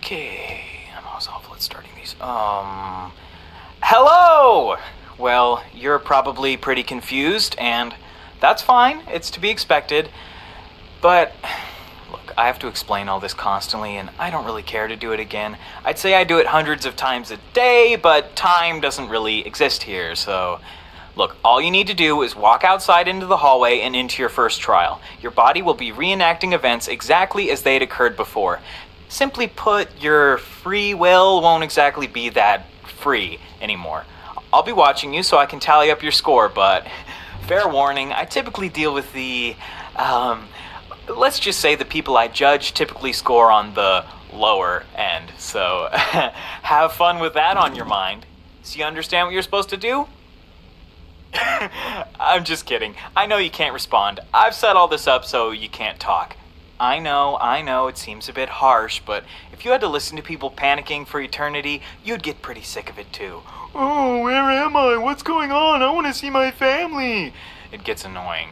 Okay, I'm always awful at starting these. Hello! Well, you're probably pretty confused, and that's fine. It's to be expected. But, look, I have to explain all this constantly, and I don't really care to do it again. I'd say I do it hundreds of times a day, but time doesn't really exist here, so... Look, all you need to do is walk outside into the hallway and into your first trial. Your body will be reenacting events exactly as they had occurred before. Simply put, your free will won't exactly be that free anymore. I'll be watching you so I can tally up your score, but fair warning, I typically deal with the, let's just say the people I judge typically score on the lower end. So have fun with that on your mind. So you understand what you're supposed to do? I'm just kidding. I know you can't respond. I've set all this up so you can't talk. I know, it seems a bit harsh, but if you had to listen to people panicking for eternity, you'd get pretty sick of it too. Oh, where am I? What's going on? I want to see my family. It gets annoying.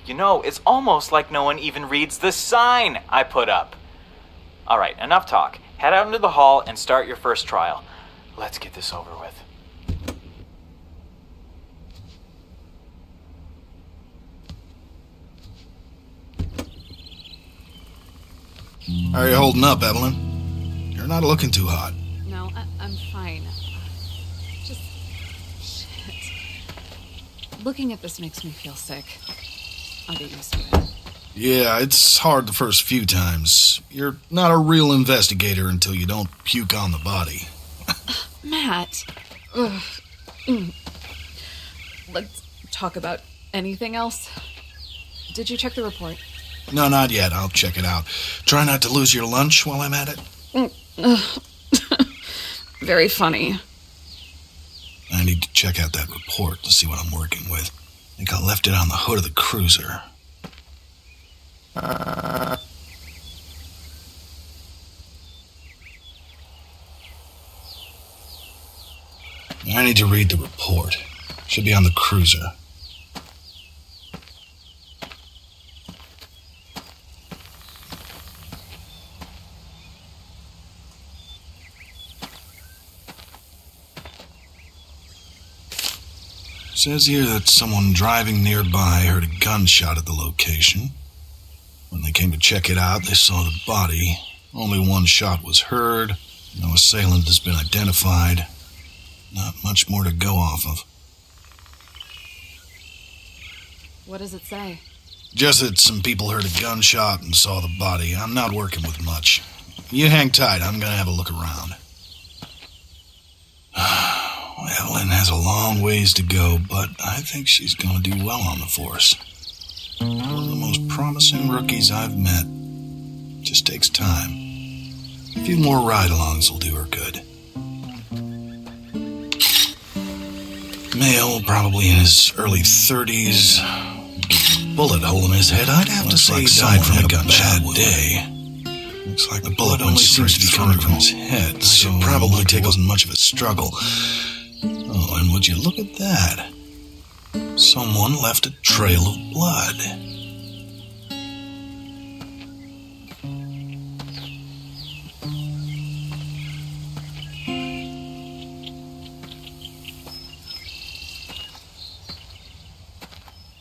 You know, it's almost like no one even reads the sign I put up. Alright, enough talk. Head out into the hall and start your first trial. Let's get this over with. How are you holding up, Evelyn? You're not looking too hot. No, I'm fine. Just... shit. Looking at this makes me feel sick. I'll get used to it. Yeah, it's hard the first few times. You're not a real investigator until you don't puke on the body. Matt. Ugh. Let's talk about anything else. Did you check the report? No, not yet. I'll check it out. Try not to lose your lunch while I'm at it. Very funny. I need to check out that report to see what I'm working with. I think I left it on the hood of the cruiser. I need to read the report. Should be on the cruiser. It says here that someone driving nearby heard a gunshot at the location. When they came to check it out, they saw the body. Only one shot was heard. No assailant has been identified. Not much more to go off of. What does it say? Just that some people heard a gunshot and saw the body. I'm not working with much. You hang tight, I'm gonna have a look around. Evelyn has a long ways to go, but I think she's gonna do well on the force. One of the most promising rookies I've met. Just takes time. A few more ride-alongs will do her good. Male, probably in his early 30s. Bullet hole in his head, I'd have to say, aside from a gunshot day. Looks like the bullet only seems to be coming from his head, so probably wasn't much of a struggle. Oh, and would you look at that? Someone left a trail of blood.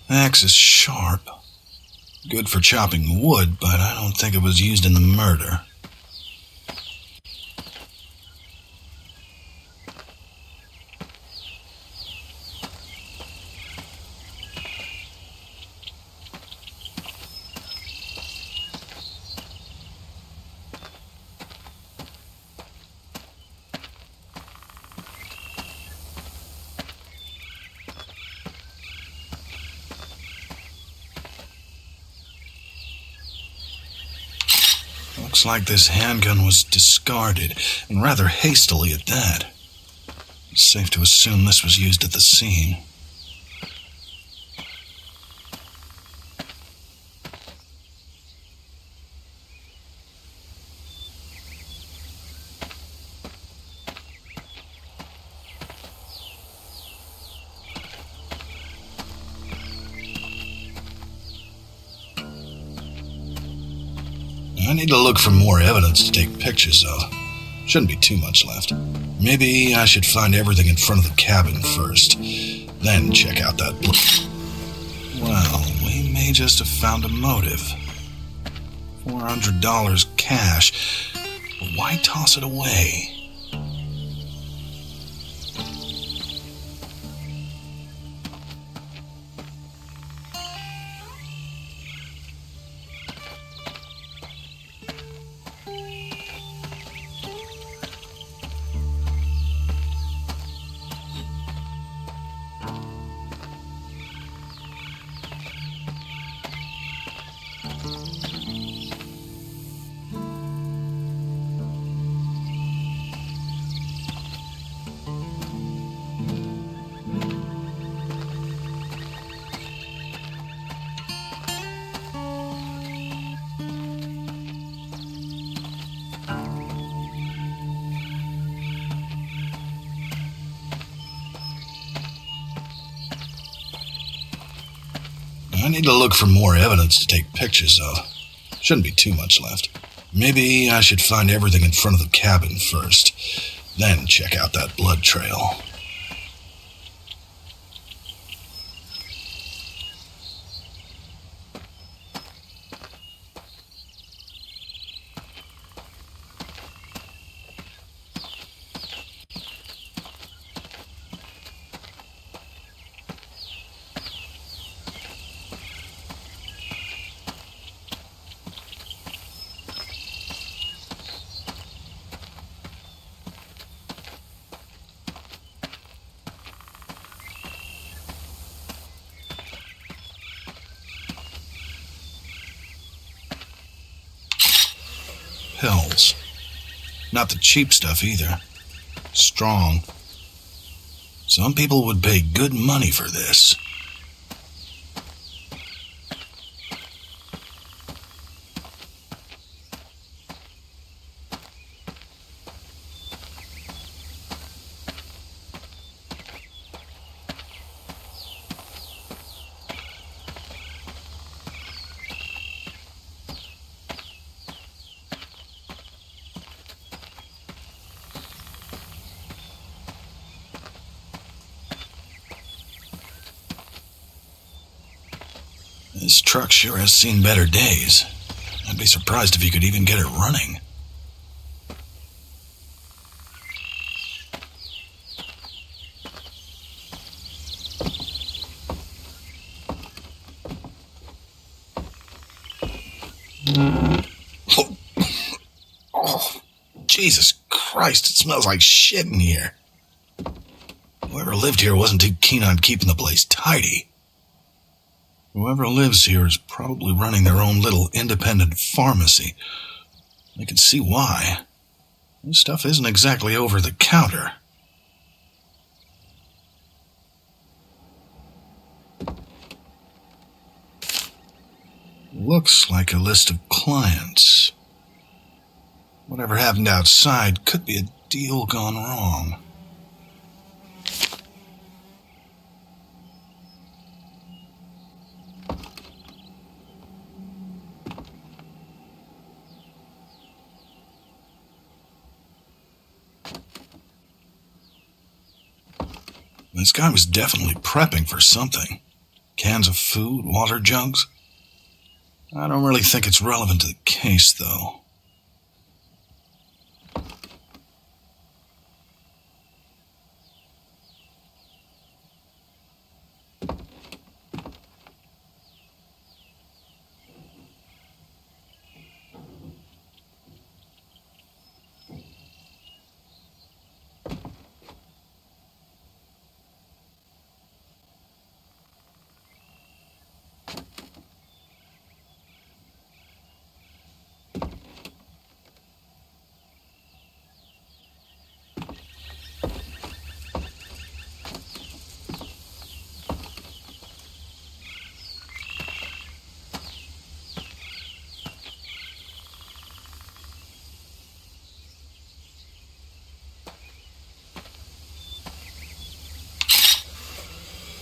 Axe is sharp. Good for chopping wood, but I don't think it was used in the murder. Looks like this handgun was discarded, and rather hastily at that. It's safe to assume this was used at the scene. I need to look for more evidence to take pictures of. Shouldn't be too much left. Maybe I should find everything in front of the cabin first, then check out that Well, we may just have found a motive. $400 cash, but why toss it away? I need to look for more evidence to take pictures of. Shouldn't be too much left. Maybe I should find everything in front of the cabin first, then check out that blood trail. Pills. Not the cheap stuff either. Strong. Some people would pay good money for this. This truck sure has seen better days. I'd be surprised if you could even get it running. Oh, Jesus Christ, it smells like shit in here. Whoever lived here wasn't too keen on keeping the place tidy. Whoever lives here is probably running their own little independent pharmacy. I can see why. This stuff isn't exactly over the counter. Looks like a list of clients. Whatever happened outside could be a deal gone wrong. This guy was definitely prepping for something. Cans of food, water jugs. I don't really think it's relevant to the case, though.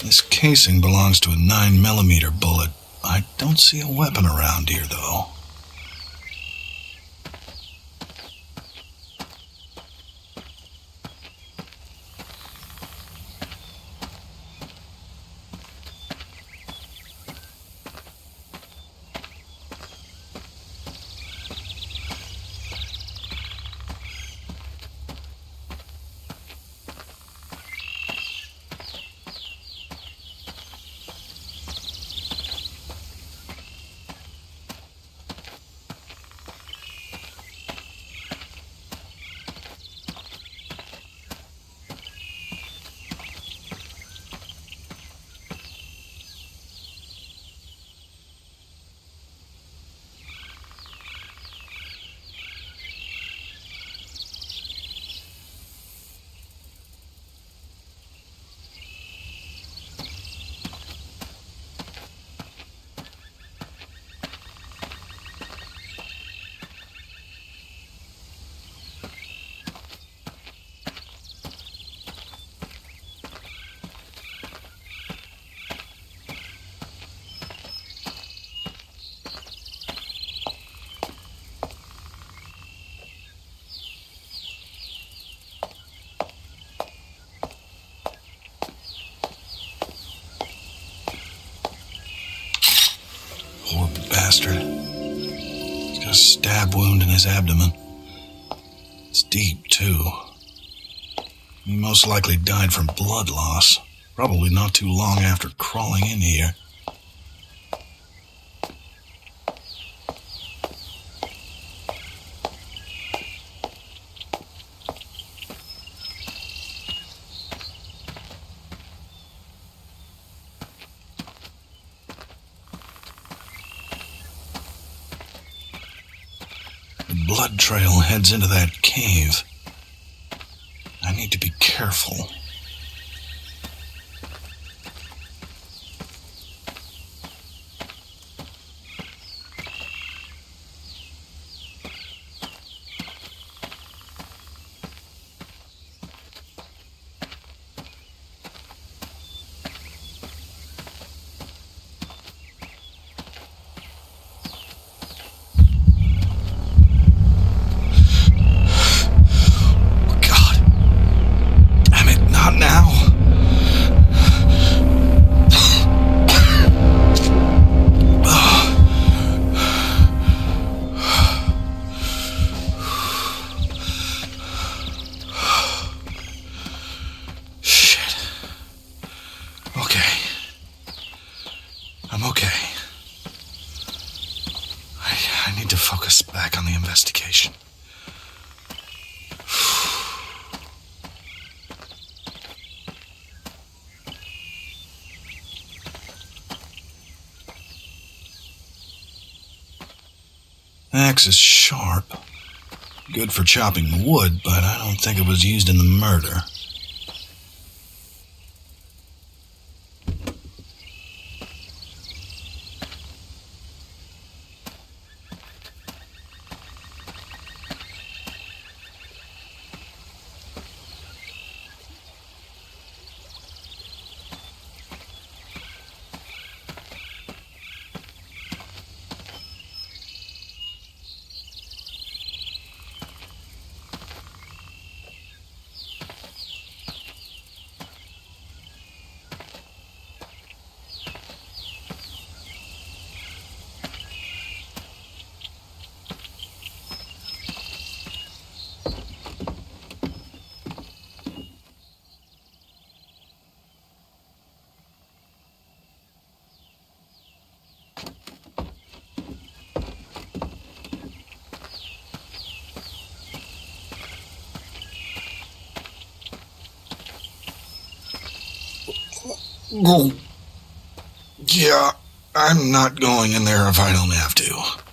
This casing belongs to a 9mm bullet. I don't see a weapon around here, though. Poor bastard. He's got a stab wound in his abdomen. It's deep, too. He most likely died from blood loss. Probably not too long after crawling in here. The blood trail heads into that cave. I need to be careful. I'm okay. I need to focus back on the investigation. Axe is sharp. Good for chopping wood, but I don't think it was used in the murder. Yeah, I'm not going in there if I don't have to.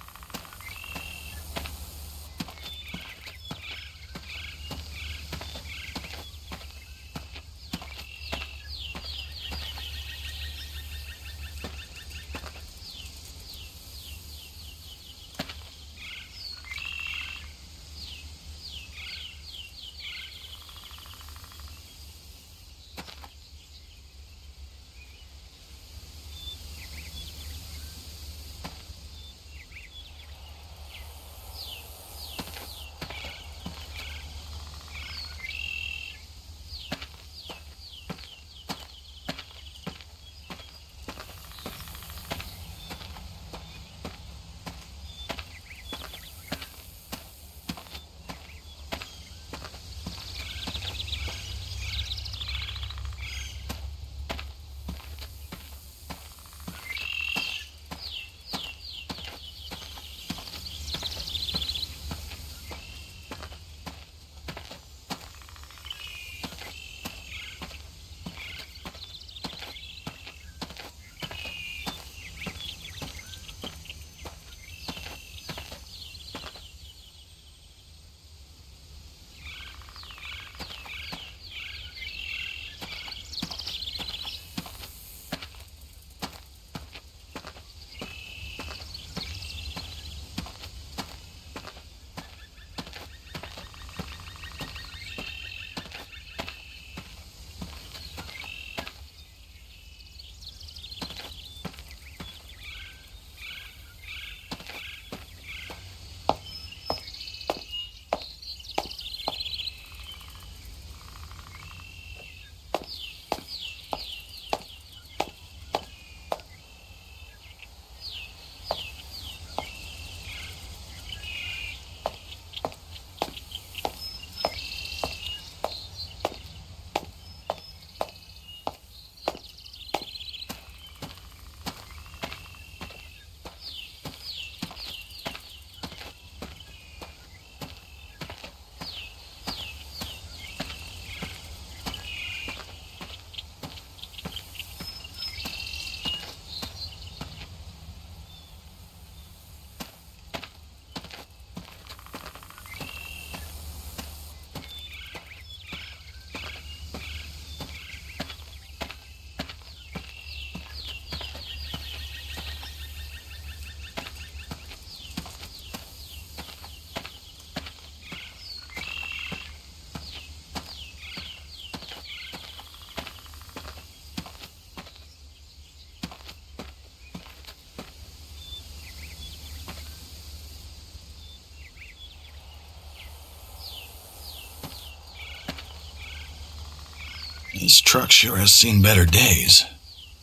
This truck sure has seen better days.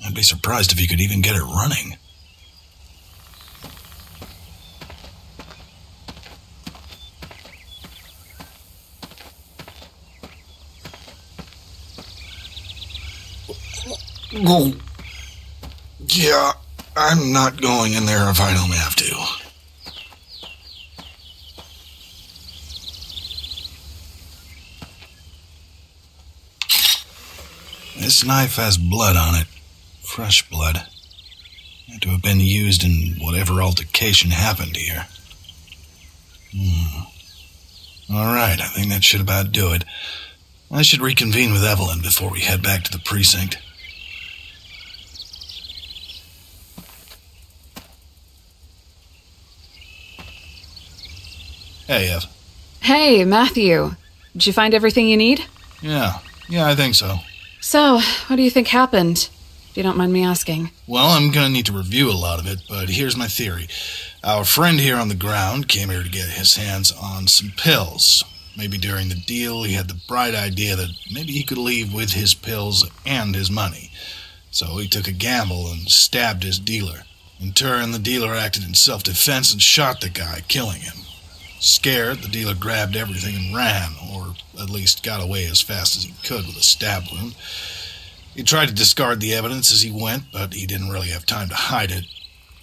I'd be surprised if you could even get it running. Oh. Yeah, I'm not going in there if I don't have to. This knife has blood on it. Fresh blood. Had to have been used in whatever altercation happened here. Alright, I think that should about do it. I should reconvene with Evelyn before we head back to the precinct. Hey, Ev. Hey, Matthew. Did you find everything you need? Yeah, I think so. So, what do you think happened? If you don't mind me asking. Well, I'm gonna need to review a lot of it, but here's my theory. Our friend here on the ground came here to get his hands on some pills. Maybe during the deal, he had the bright idea that maybe he could leave with his pills and his money. So he took a gamble and stabbed his dealer. In turn, the dealer acted in self-defense and shot the guy, killing him. Scared, the dealer grabbed everything and ran, or at least got away as fast as he could with a stab wound. He tried to discard the evidence as he went, but he didn't really have time to hide it.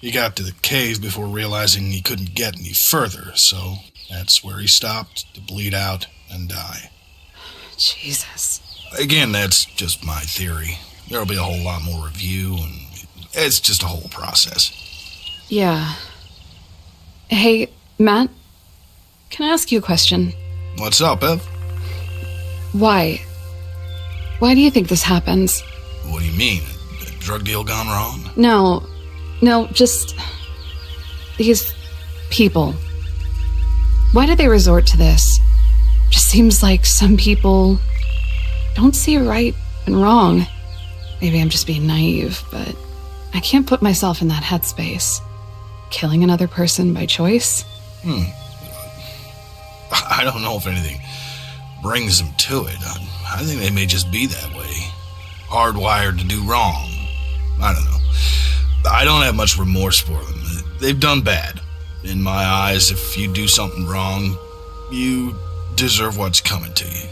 He got to the cave before realizing he couldn't get any further, so that's where he stopped to bleed out and die. Jesus. Again, that's just my theory. There'll be a whole lot more review, and it's just a whole process. Yeah. Hey, Matt, can I ask you a question? What's up, Ev? Why? Why do you think this happens? What do you mean? A drug deal gone wrong? No, just these people. Why do they resort to this? Just seems like some people don't see right and wrong. Maybe I'm just being naive, but I can't put myself in that headspace. Killing another person by choice? I don't know if anything brings them to it. I think they may just be that way. Hardwired to do wrong. I don't know. I don't have much remorse for them. They've done bad. In my eyes, if you do something wrong, you deserve what's coming to you.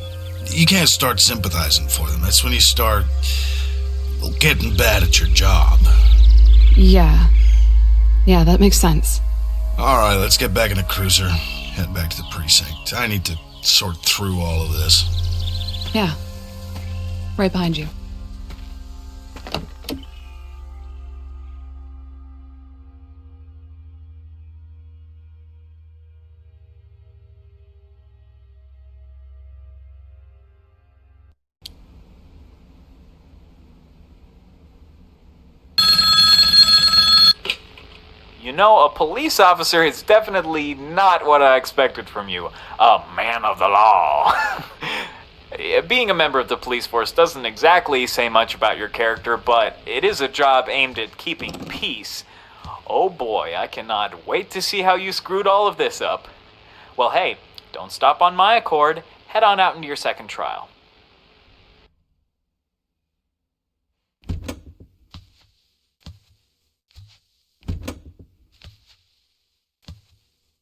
You can't start sympathizing for them. That's when you start getting bad at your job. Yeah, that makes sense. Alright, let's get back in the cruiser. Head back to the precinct. I need to sort through all of this. Yeah. Right behind you. You know, a police officer is definitely not what I expected from you. A man of the law. Being a member of the police force doesn't exactly say much about your character, but it is a job aimed at keeping peace. Oh boy, I cannot wait to see how you screwed all of this up. Well, hey, don't stop on my accord. Head on out into your second trial.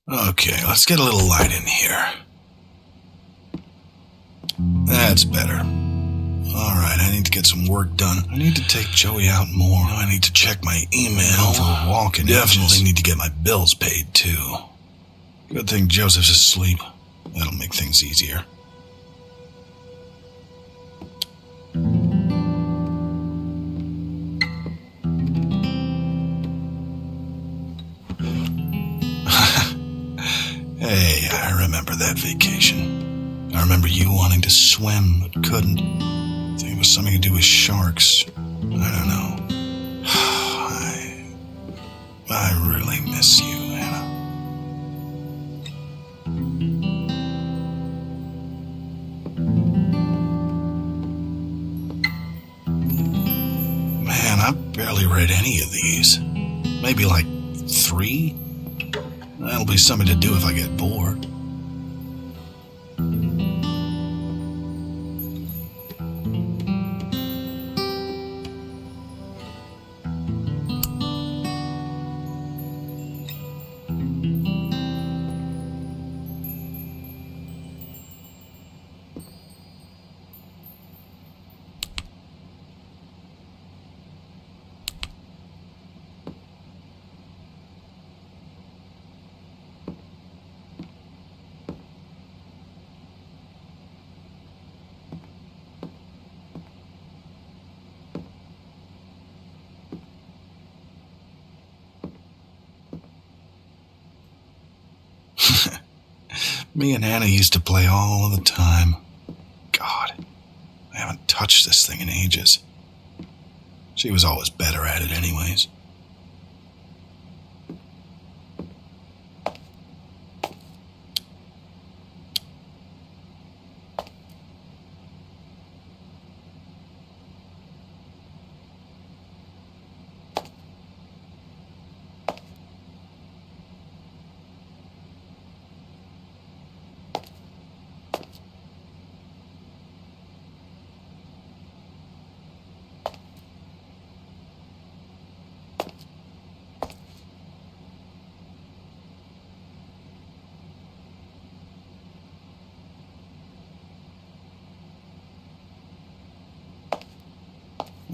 Okay, let's get a little light in here. That's better. Alright, I need to get some work done. I need to take Joey out more. I need to check my email for a walk, and definitely need to get my bills paid, too. Good thing Joseph's asleep. That'll make things easier. Hey, I remember that vacation. I remember you wanting to swim but couldn't. I think it was something to do with sharks. I don't know. I really miss you, Hannah. Man, I barely read any of these. Maybe like 3? That'll be something to do if I get bored. Me and Anna used to play all the time. God, I haven't touched this thing in ages. She was always better at it anyways.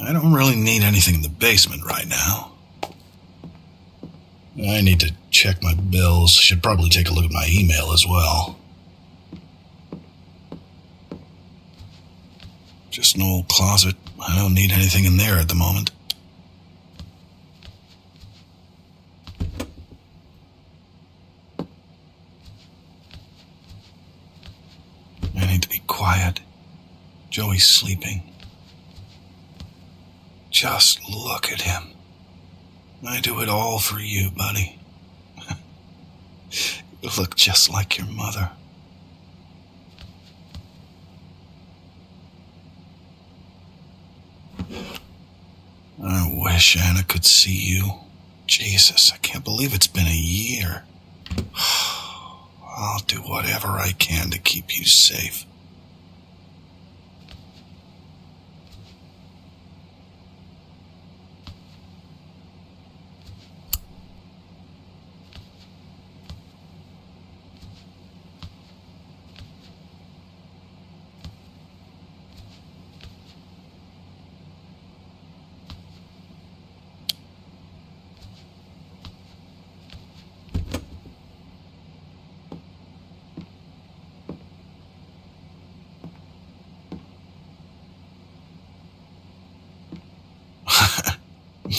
I don't really need anything in the basement right now. I need to check my bills. Should probably take a look at my email as well. Just an old closet. I don't need anything in there at the moment. I need to be quiet. Joey's sleeping. Just look at him. I do it all for you, buddy. You look just like your mother. I wish Anna could see you. Jesus, I can't believe it's been a year. I'll do whatever I can to keep you safe.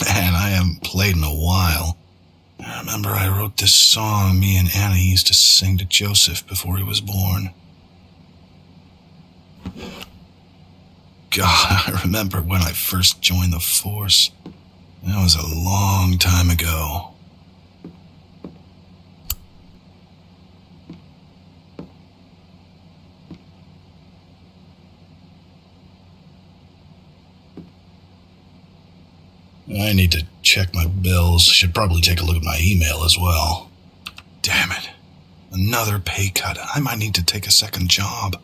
Man, I haven't played in a while. I remember I wrote this song me and Anna used to sing to Joseph before he was born. God, I remember when I first joined the force. That was a long time ago. I need to check my bills. Should probably take a look at my email as well. Damn it. Another pay cut. I might need to take a second job.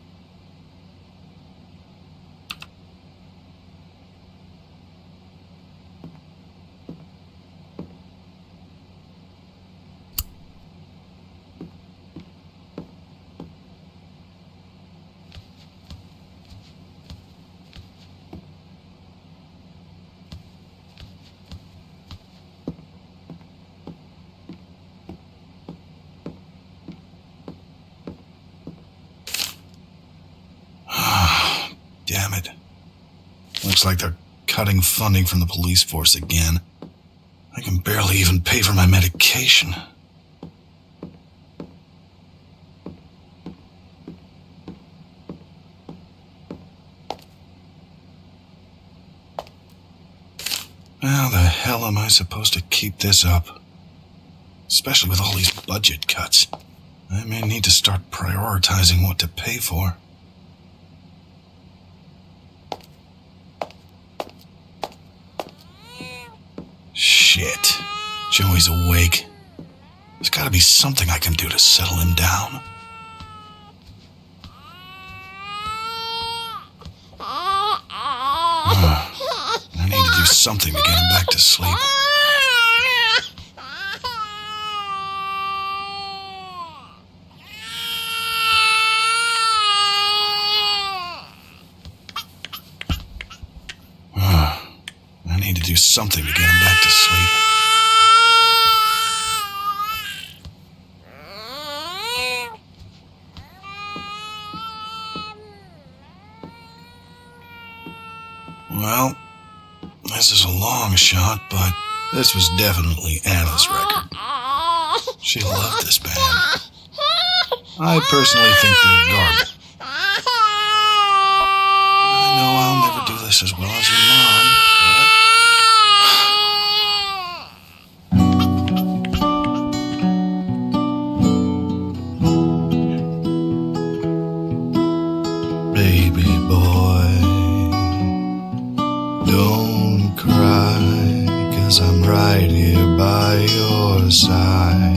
Damn it. Looks like they're cutting funding from the police force again. I can barely even pay for my medication. How the hell am I supposed to keep this up? Especially with all these budget cuts. I may need to start prioritizing what to pay for. Shit. Joey's awake. There's gotta be something I can do to settle him down. I need to do something to get him back to sleep. I need to do something to get him back to sleep. Well, this is a long shot, but this was definitely Anna's record. She loved this band. I personally think they're garbage. I know I'll never do this as well as your mom, but... Baby boy, don't cry, 'cause I'm right here by your side.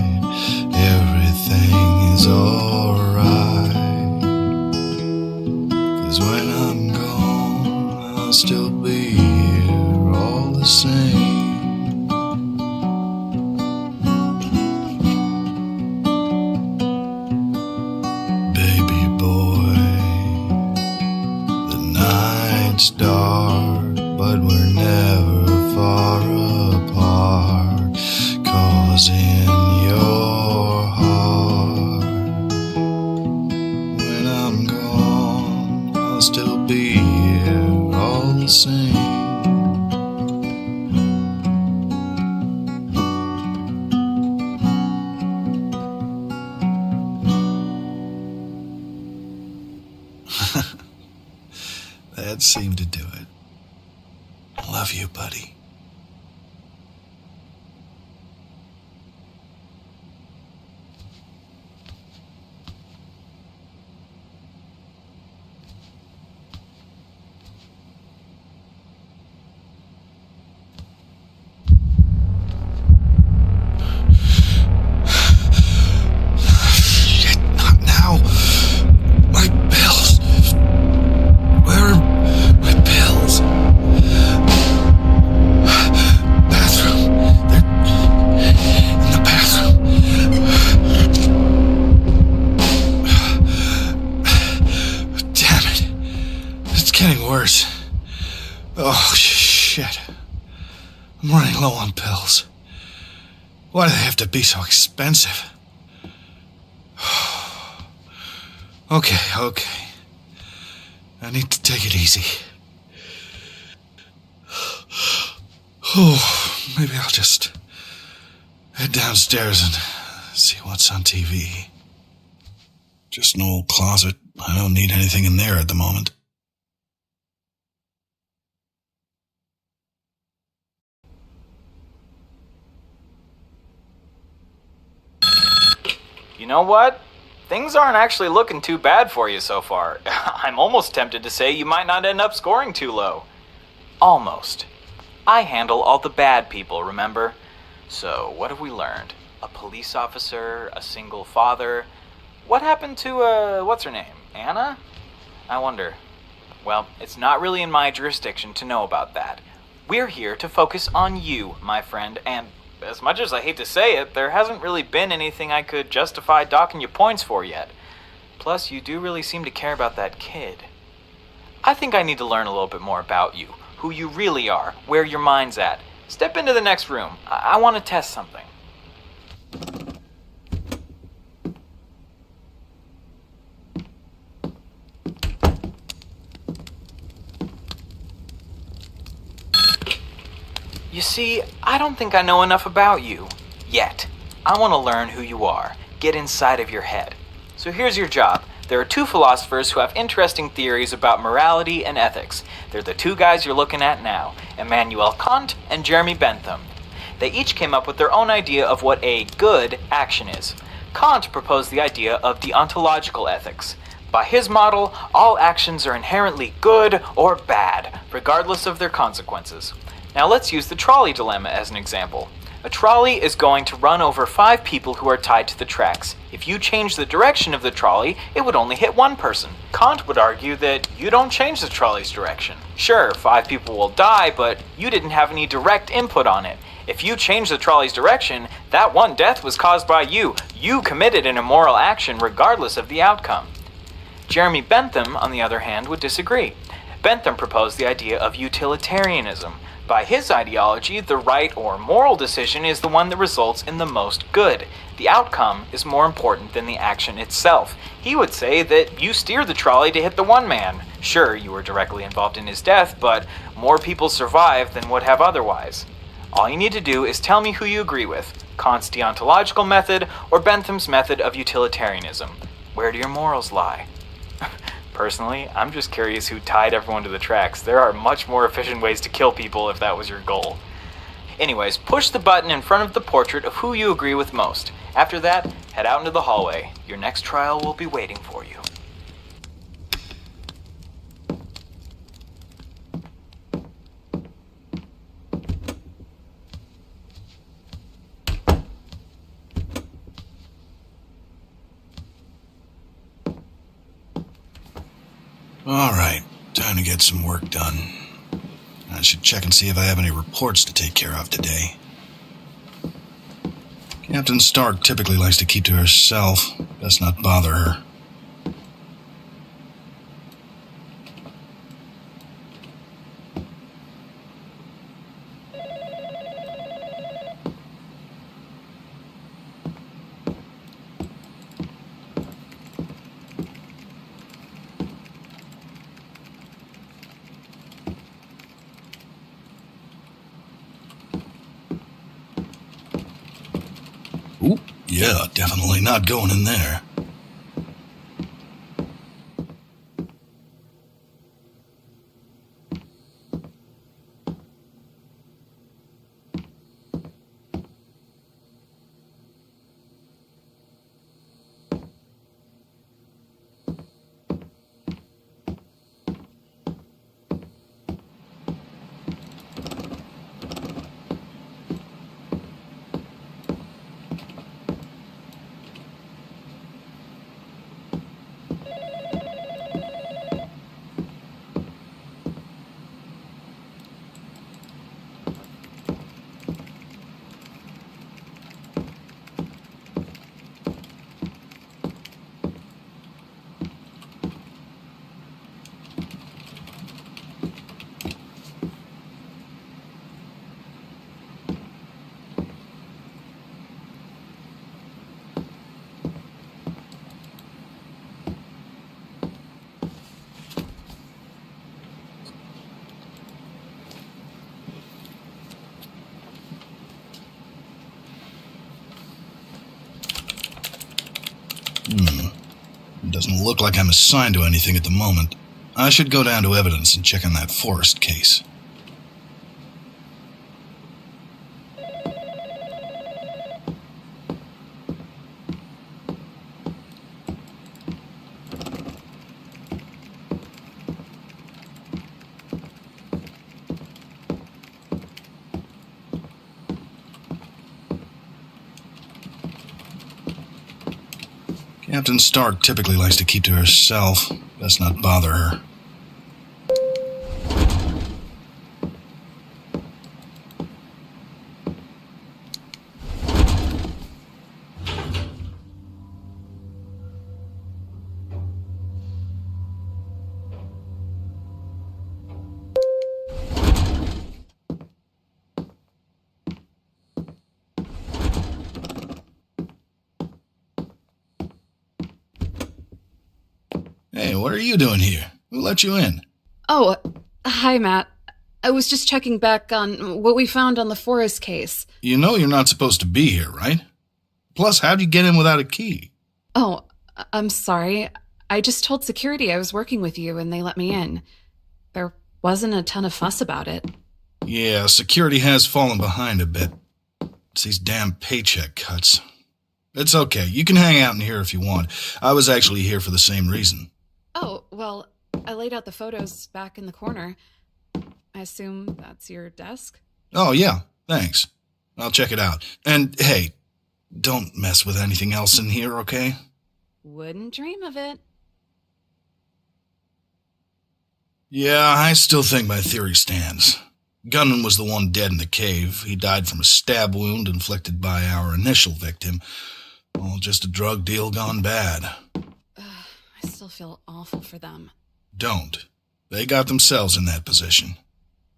Everything is alright. 'Cause when I'm gone, I'll still be here all the same. Baby boy, the night's dark, but we're never far apart. 'Cause in your heart, when I'm gone, I'll still be here all the same. That seemed to do it. Love you, buddy. Shit, not now. My pills. Where are my pills? Bathroom. They're in the bathroom. Damn it. It's getting worse. Oh, shit. I'm running low on pills. Why do they have to be so expensive? Okay. I need to take it easy. Maybe I'll just head downstairs and see what's on TV. Just an old closet. I don't need anything in there at the moment. You know what? Things aren't actually looking too bad for you so far. I'm almost tempted to say you might not end up scoring too low. Almost. I handle all the bad people, remember? So, what have we learned? A police officer, a single father. What happened to, what's her name? Anna? I wonder. Well, it's not really in my jurisdiction to know about that. We're here to focus on you, my friend, and as much as I hate to say it, there hasn't really been anything I could justify docking you points for yet. Plus, you do really seem to care about that kid. I think I need to learn a little bit more about you, who you really are, where your mind's at. Step into the next room. I want to test something. You see, I don't think I know enough about you. Yet. I want to learn who you are. Get inside of your head. So here's your job. There are two philosophers who have interesting theories about morality and ethics. They're the two guys you're looking at now, Immanuel Kant and Jeremy Bentham. They each came up with their own idea of what a good action is. Kant proposed the idea of deontological ethics. By his model, all actions are inherently good or bad, regardless of their consequences. Now let's use the trolley dilemma as an example. A trolley is going to run over 5 people who are tied to the tracks. If you change the direction of the trolley, it would only hit 1 person. Kant would argue that you don't change the trolley's direction. Sure, 5 people will die, but you didn't have any direct input on it. If you change the trolley's direction, that one death was caused by you. You committed an immoral action regardless of the outcome. Jeremy Bentham, on the other hand, would disagree. Bentham proposed the idea of utilitarianism. By his ideology, the right or moral decision is the one that results in the most good. The outcome is more important than the action itself. He would say that you steered the trolley to hit the one man. Sure, you were directly involved in his death, but more people survived than would have otherwise. All you need to do is tell me who you agree with, Kant's deontological method or Bentham's method of utilitarianism. Where do your morals lie? Personally, I'm just curious who tied everyone to the tracks. There are much more efficient ways to kill people if that was your goal. Anyways, push the button in front of the portrait of who you agree with most. After that, head out into the hallway. Your next trial will be waiting for you. Alright, time to get some work done. I should check and see if I have any reports to take care of today. Captain Stark typically likes to keep to herself. Best not bother her. Ooh, yeah, definitely not going in there. It doesn't look like I'm assigned to anything at the moment. I should go down to evidence and check on that Forrest case. Captain Stark typically likes to keep to herself. Best not bother her. Hey, what are you doing here? Who let you in? Oh, hi, Matt. I was just checking back on what we found on the Forrest case. You know you're not supposed to be here, right? Plus, how'd you get in without a key? Oh, I'm sorry. I just told security I was working with you and they let me in. There wasn't a ton of fuss about it. Yeah, security has fallen behind a bit. It's these damn paycheck cuts. It's okay. You can hang out in here if you want. I was actually here for the same reason. Oh, well, I laid out the photos back in the corner. I assume that's your desk? Oh, yeah. Thanks. I'll check it out. And, hey, don't mess with anything else in here, okay? Wouldn't dream of it. Yeah, I still think my theory stands. Gunman was the one dead in the cave. He died from a stab wound inflicted by our initial victim. All just a drug deal gone bad. I still feel awful for them. Don't. They got themselves in that position.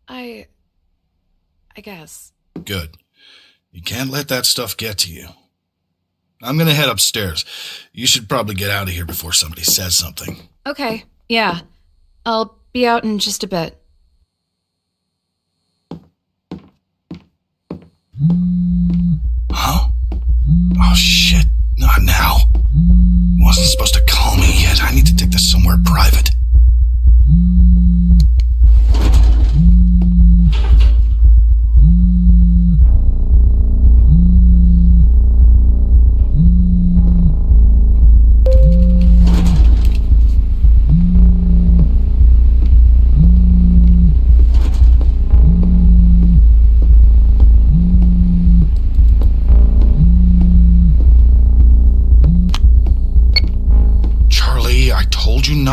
I guess. Good. You can't let that stuff get to you. I'm gonna head upstairs. You should probably get out of here before somebody says something. Okay, yeah. I'll be out in just a bit. Huh? Oh, shit. Not now. Wasn't supposed to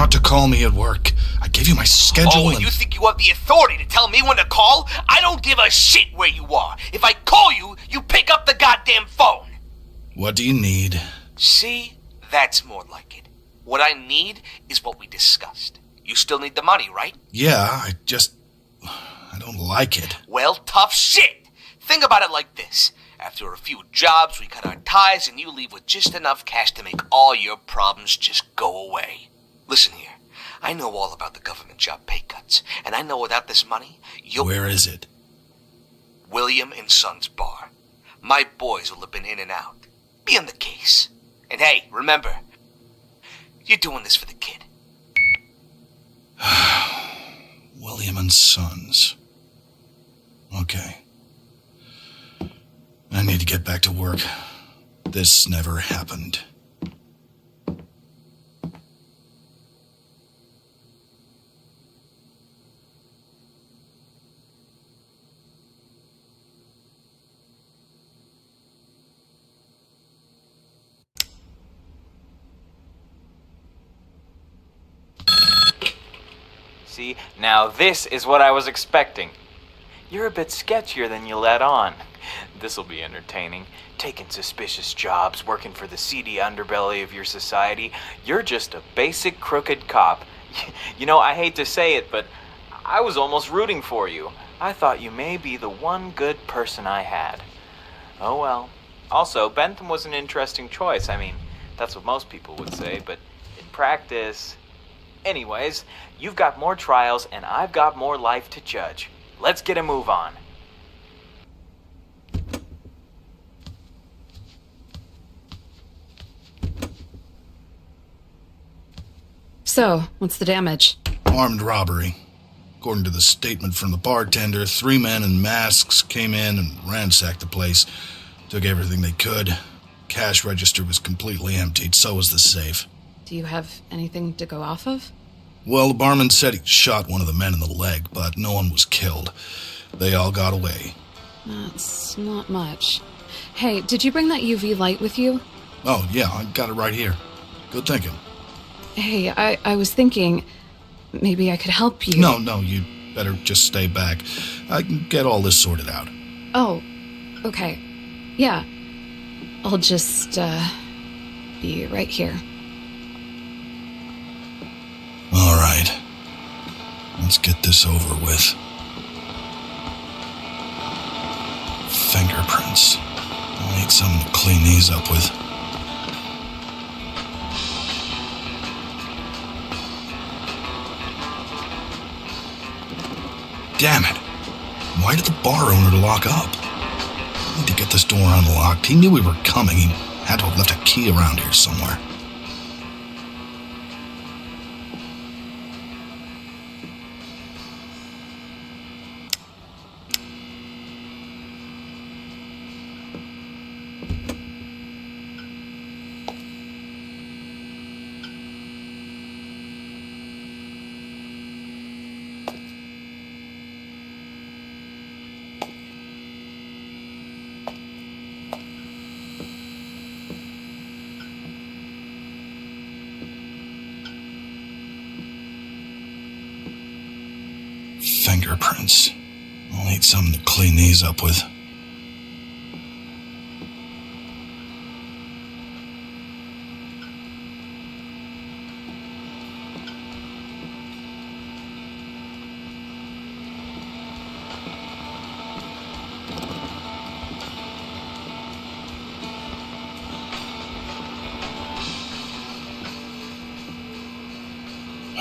not to call me at work. I gave you my schedule Oh, and you think you have the authority to tell me when to call? I don't give a shit where you are. If I call you, you pick up the goddamn phone. What do you need? See? That's more like it. What I need is what we discussed. You still need the money, right? Yeah, I don't like it. Well, tough shit. Think about it like this. After a few jobs, we cut our ties and you leave with just enough cash to make all your problems just go away. Listen here. I know all about the government job pay cuts, and I know without this money, you'll... Where is it? William and Son's bar. My boys will have been in and out. Be on the case. And hey, remember, you're doing this for the kid. William and Sons. Okay. I need to get back to work. This never happened. See, now this is what I was expecting. You're a bit sketchier than you let on. This'll be entertaining. Taking suspicious jobs, working for the seedy underbelly of your society. You're just a basic crooked cop. You know, I hate to say it, but I was almost rooting for you. I thought you may be the one good person I had. Oh well. Also, Bentham was an interesting choice. I mean, that's what most people would say, but in practice... Anyways, you've got more trials and I've got more life to judge. Let's get a move on. So, what's the damage? Armed robbery. According to the statement from the bartender, 3 men in masks came in and ransacked the place. Took everything they could. Cash register was completely emptied, so was the safe. Do you have anything to go off of? Well, the barman said he shot one of the men in the leg, but no one was killed. They all got away. That's not much. Hey, did you bring that UV light with you? Oh, yeah, I got it right here. Good thinking. Hey, I was thinking maybe I could help you. No, you better just stay back. I can get all this sorted out. Oh, okay. Yeah. I'll just, be right here. All right. Let's get this over with. Fingerprints. I'll need something to clean these up with. Damn it. Why did the bar owner lock up? I need to get this door unlocked. He knew we were coming. He had to have left a key around here somewhere. Fingerprints. I'll need something to clean these up with.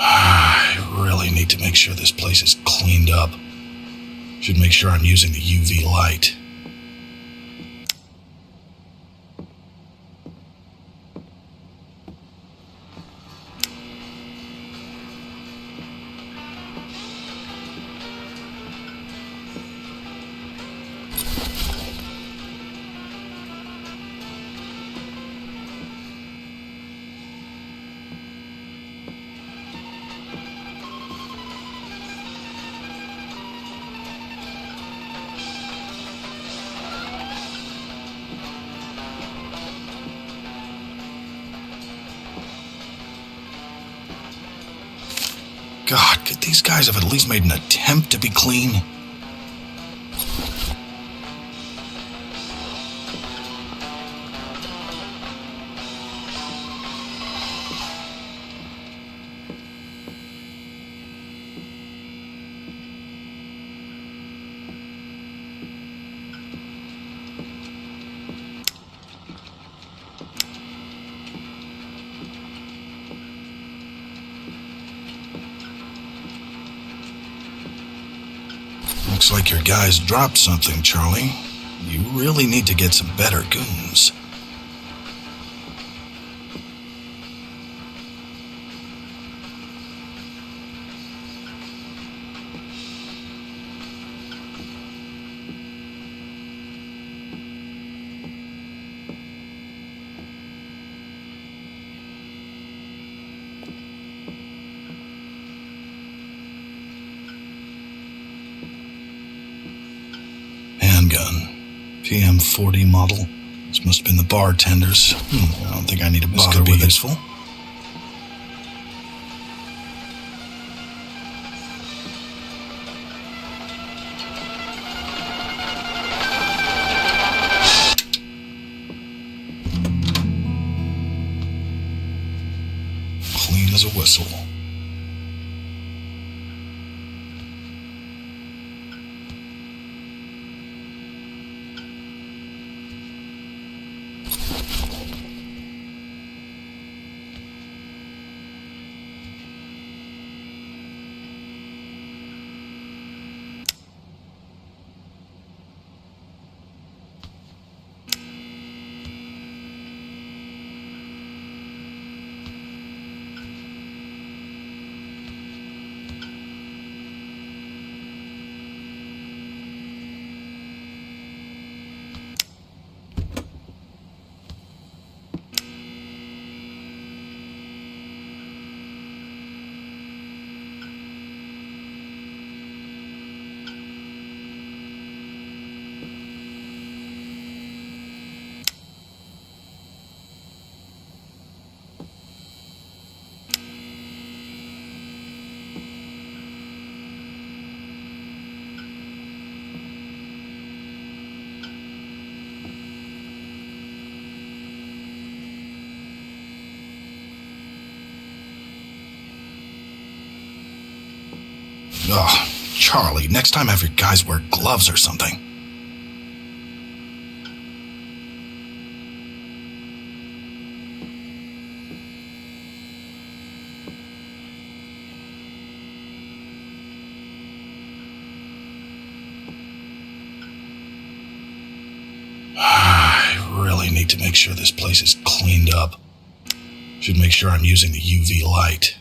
I really need to make sure this place is cleaned up. Should make sure I'm using the UV light. Could these guys have at least made an attempt to be clean? Looks like your guys dropped something, Charlie. You really need to get some better goons. Handgun. PM40 model. This must have been the bartender's. I don't think I need to bother with it. Useful. Clean as a whistle. Ugh, Charlie, next time have your guys wear gloves or something. I really need to make sure this place is cleaned up. Should make sure I'm using the UV light.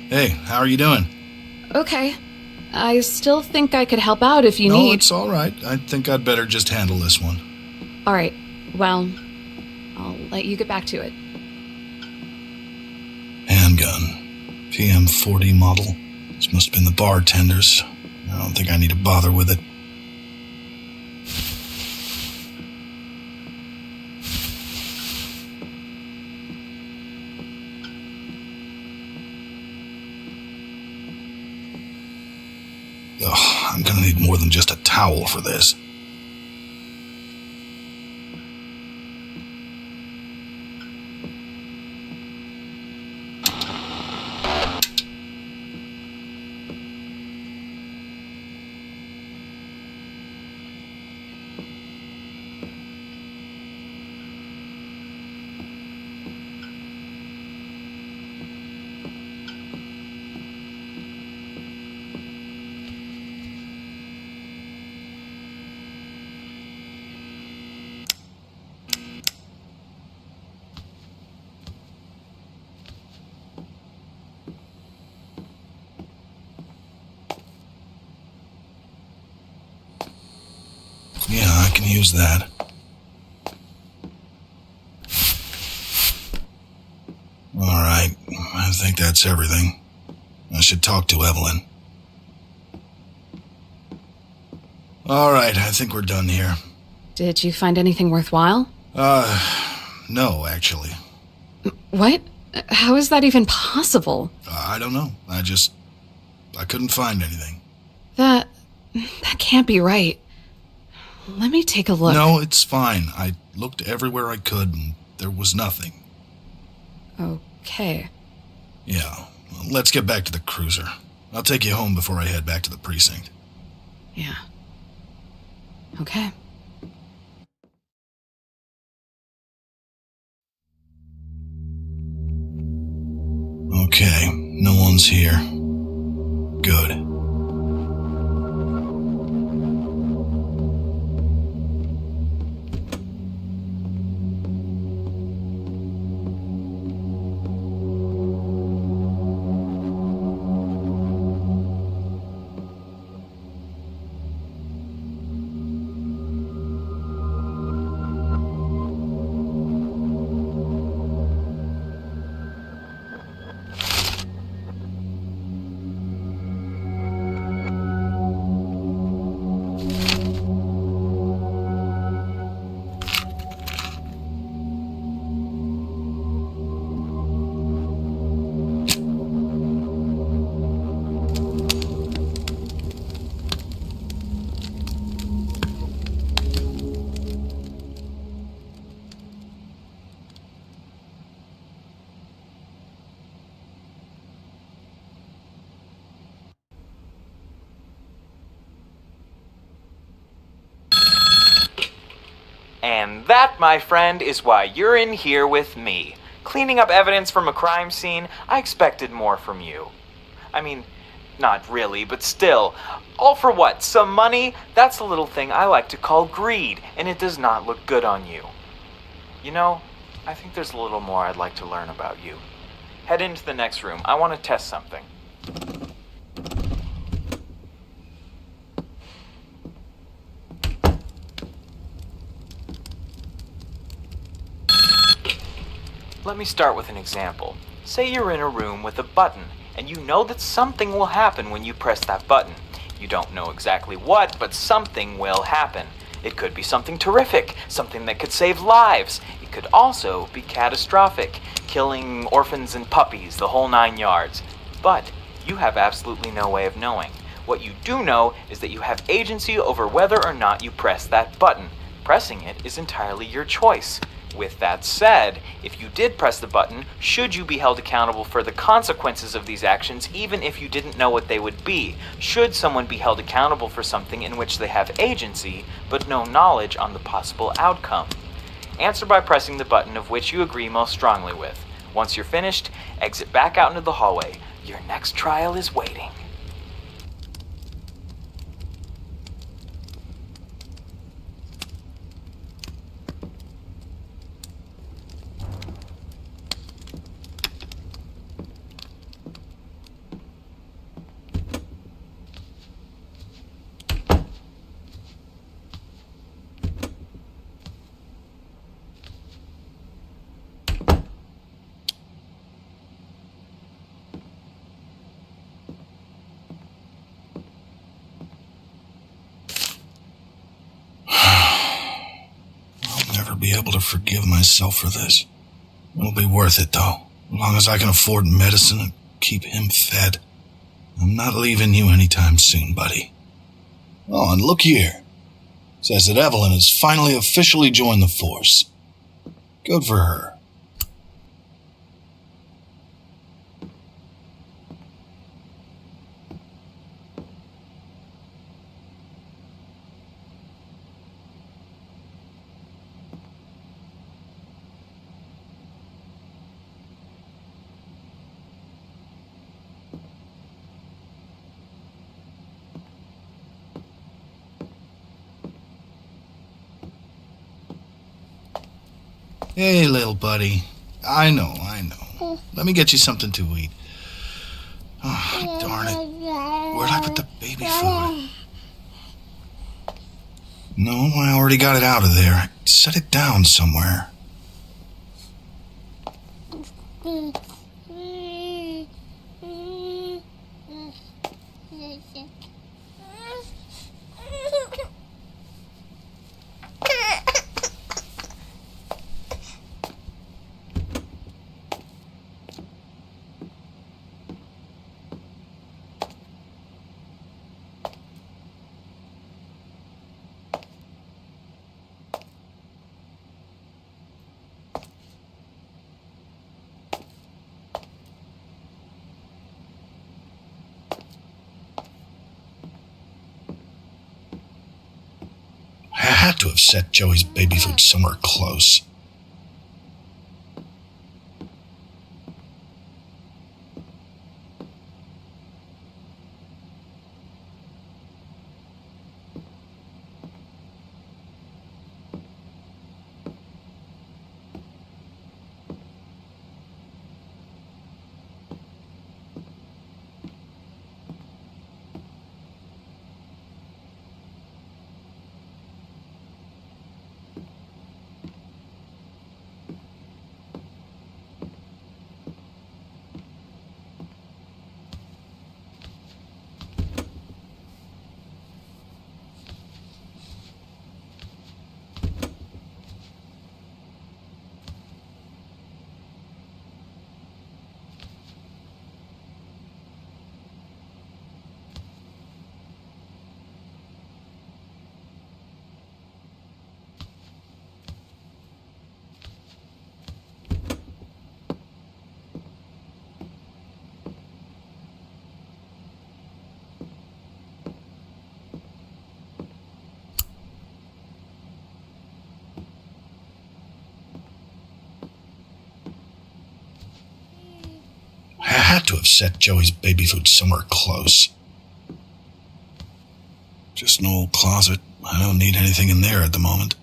Hey, how are you doing? Okay. I still think I could help out if you No, need. it's all right. I think I'd better just handle this one. All right. Well, I'll let you get back to it. Handgun. PM40 model. This must have been the bartender's. I don't think I need to bother with it. Ugh, I'm gonna need more than just a towel for this. Yeah, I can use that. Alright, I think that's everything. I should talk to Evelyn. Alright, I think we're done here. Did you find anything worthwhile? No, actually. What? How is that even possible? I don't know. I couldn't find anything. That can't be right. Let me take a look. No, it's fine. I looked everywhere I could and there was nothing. Okay. Yeah, well, let's get back to the cruiser. I'll take you home before I head back to the precinct. Yeah. Okay. Okay, no one's here. Good. And that, my friend, is why you're in here with me. Cleaning up evidence from a crime scene, I expected more from you. I mean, not really, but still. All for what? Some money? That's a little thing I like to call greed, and it does not look good on you. You know, I think there's a little more I'd like to learn about you. Head into the next room. I want to test something. Let me start with an example. Say you're in a room with a button, and you know that something will happen when you press that button. You don't know exactly what, but something will happen. It could be something terrific, something that could save lives. It could also be catastrophic, killing orphans and puppies, the whole 9 yards. But you have absolutely no way of knowing. What you do know is that you have agency over whether or not you press that button. Pressing it is entirely your choice. With that said, if you did press the button, should you be held accountable for the consequences of these actions even if you didn't know what they would be? Should someone be held accountable for something in which they have agency, but no knowledge on the possible outcome? Answer by pressing the button of which you agree most strongly with. Once you're finished, exit back out into the hallway. Your next trial is waiting. be able to forgive myself for this. It'll be worth it, though. As long as I can afford medicine and keep him fed. I'm not leaving you anytime soon, buddy. Oh, and look here. It says that Evelyn has finally officially joined the force. Good for her. Hey, little buddy. I know. Let me get you something to eat. Oh, darn it. Where'd I put the baby food? No, I already got it out of there. I set it down somewhere. I had to have set Joey's baby food somewhere close. I had to have set Joey's baby food somewhere close. Just an old closet. I don't need anything in there at the moment.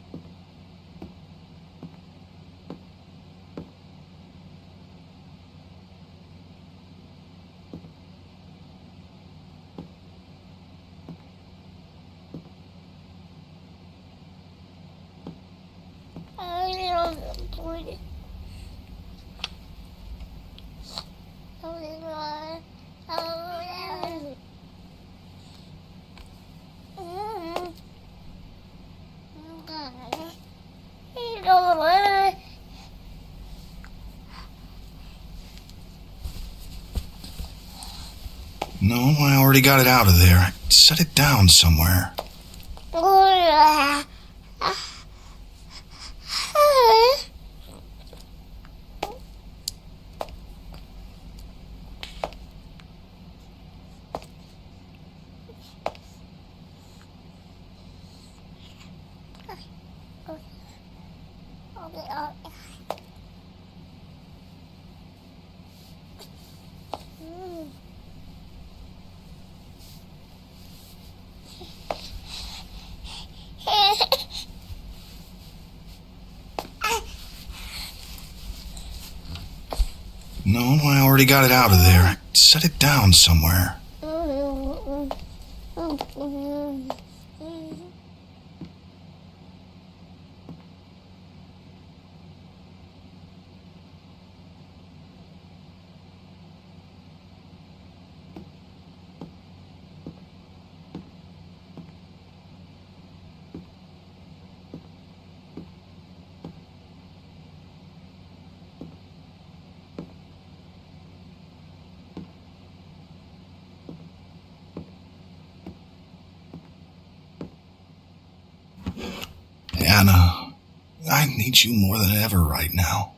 No, I already got it out of there. I set it down somewhere. No, I already got it out of there. I set it down somewhere. Hannah, I need you more than ever right now.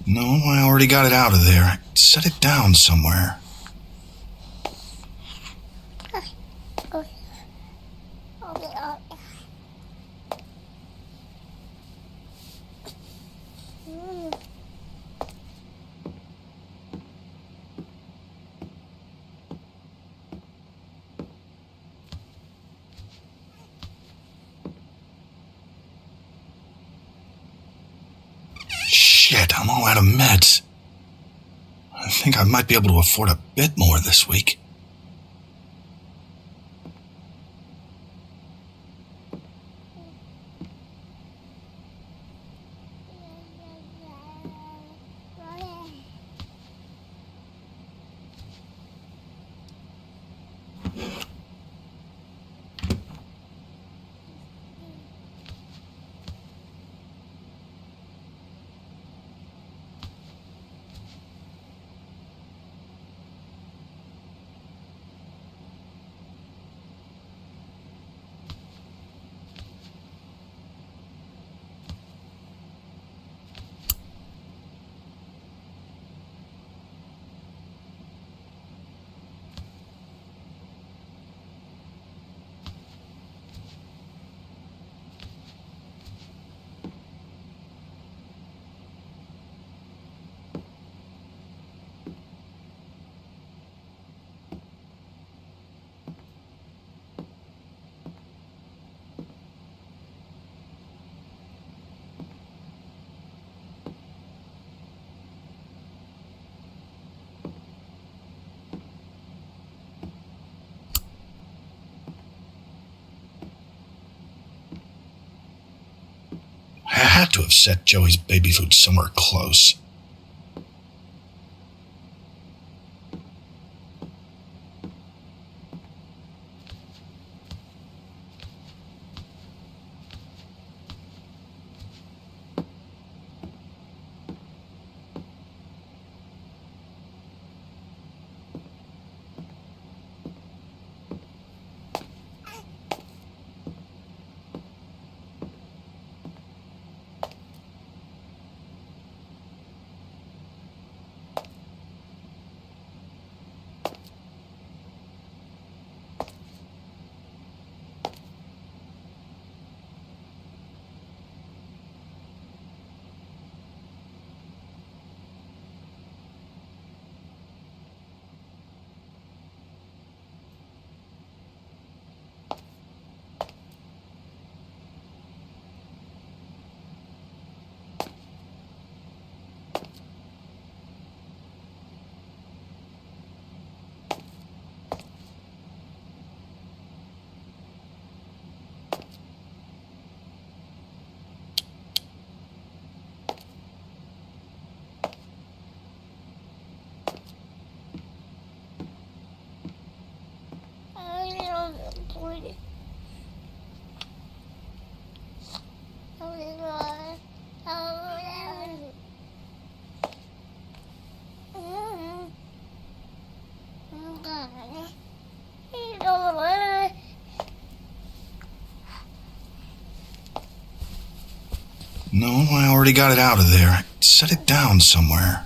No, I already got it out of there. Set it down somewhere. Shit, I'm all out of meds. I think I might be able to afford a bit more this week. I had to have set Joey's baby food somewhere close. No, I already got it out of there. Set it down somewhere.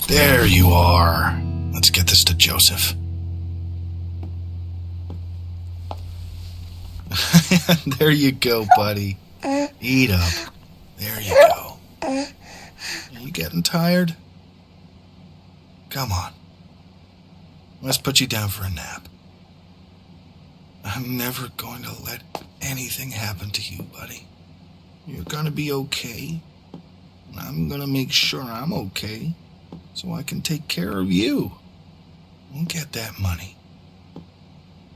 There you are. Let's get this to Joseph. There you go, buddy. Eat up. There you go. Are you getting tired? Come on. Let's put you down for a nap. I'm never going to let anything happen to you, buddy. You're gonna be okay. I'm gonna make sure I'm okay, so I can take care of you. We'll get that money.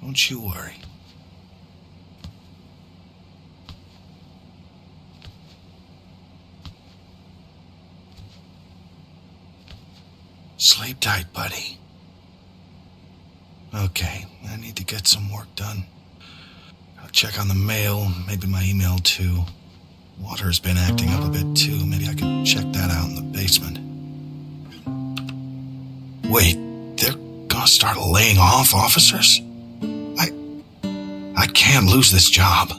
Don't you worry. Sleep tight, buddy. Okay, I need to get some work done. I'll check on the mail, maybe my email too. Water's been acting up a bit too. Maybe I could check that out in the basement. Wait, they're gonna start laying off officers? I can't lose this job.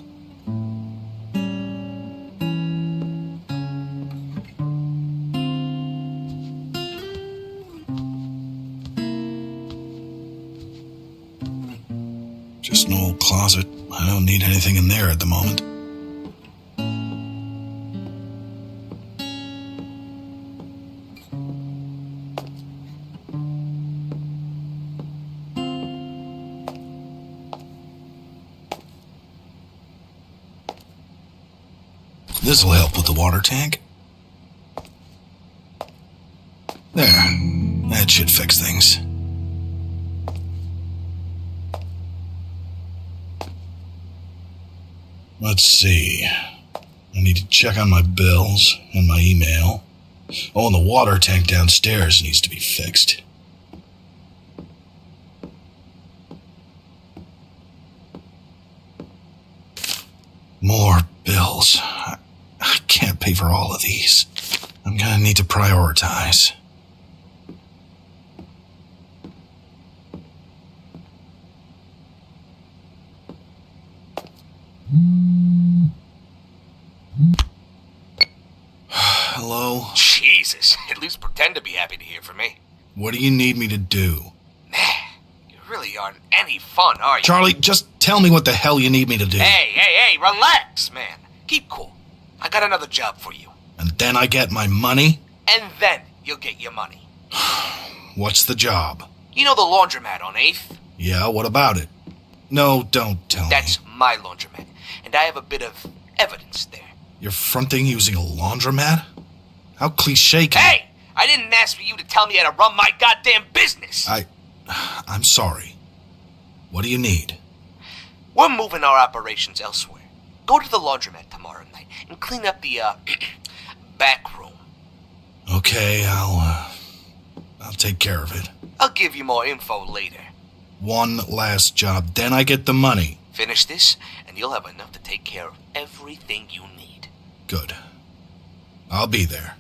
Just an old closet. I don't need anything in there at the moment. This'll help with the water tank. There. That should fix things. Let's see. I need to check on my bills and my email. Oh, and the water tank downstairs needs to be fixed. More bills. I can't pay for all of these. I'm gonna need to prioritize. Hello? Jesus, at least pretend to be happy to hear from me. What do you need me to do? You really aren't any fun, are you? Charlie, just tell me what the hell you need me to do. Hey, relax, man. Keep cool. I got another job for you. And then I get my money? And then you'll get your money. What's the job? You know the laundromat on 8th? Yeah, what about it? No, don't tell me. That's my laundromat, and I have a bit of evidence there. You're fronting using a laundromat? How cliche can Hey! I didn't ask for you to tell me how to run my goddamn business! I'm sorry. What do you need? We're moving our operations elsewhere. Go to the laundromat tomorrow night and clean up the, back room. Okay, I'll take care of it. I'll give you more info later. One last job, then I get the money. Finish this, and you'll have enough to take care of everything you need. Good. I'll be there.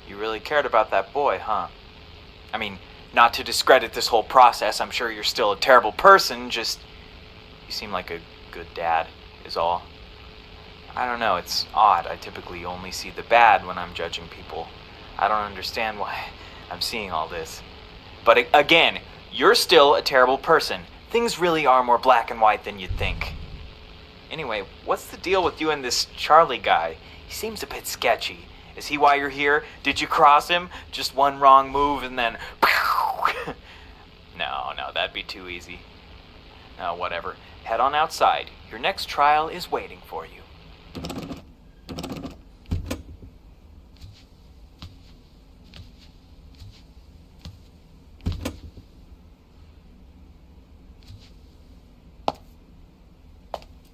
You really cared about that boy, huh? I mean, not to discredit this whole process, I'm sure you're still a terrible person, just you seem like a good dad, is all. I don't know, it's odd. I typically only see the bad when I'm judging people. I don't understand why I'm seeing all this. But again, you're still a terrible person. Things really are more black and white than you'd think. Anyway, what's the deal with you and this Charlie guy? He seems a bit sketchy. Is he why you're here? Did you cross him? Just one wrong move and then... No, that'd be too easy. No, whatever. Head on outside. Your next trial is waiting for you.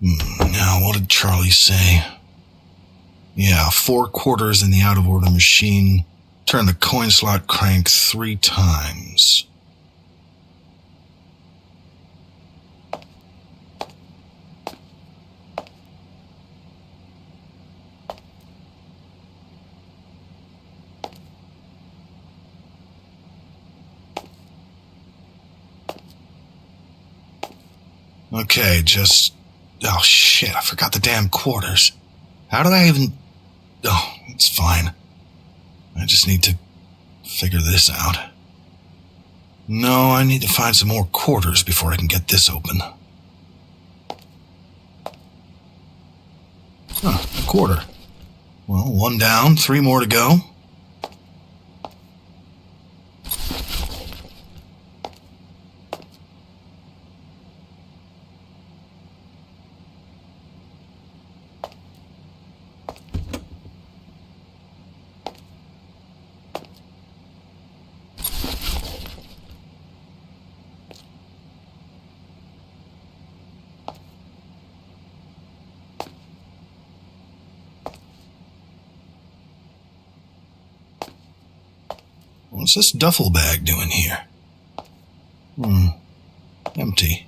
Now, what did Charlie say? Yeah, 4 quarters in the out-of-order machine. Turn the coin slot crank 3 times. Okay, just... Oh, shit, I forgot the damn quarters. How did I even... Oh, it's fine. I just need to figure this out. No, I need to find some more quarters before I can get this open. Huh, a quarter. Well, one down, 3 more to go. What's this duffel bag doing here? Empty.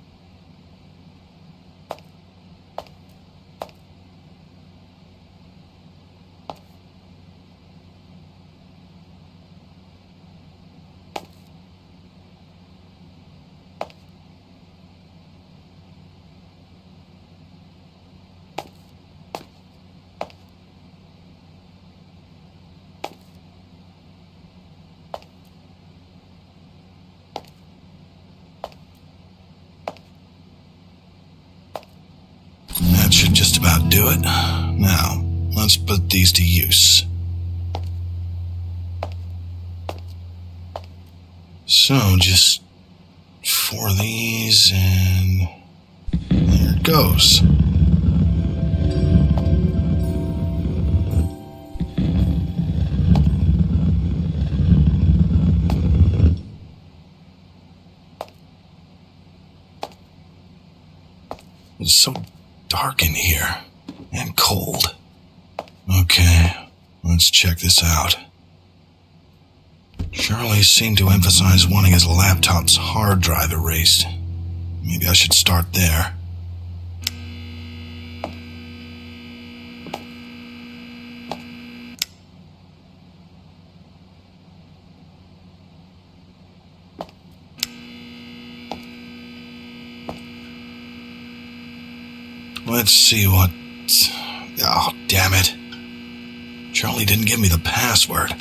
That should just about do it. Now, let's put these to use. So, just 4 of these, and there it goes. It's so dark in here, and cold. Okay, let's check this out. Charlie seemed to emphasize wanting his laptop's hard drive erased. Maybe I should start there. Let's see what... Oh, damn it. Charlie didn't give me the password.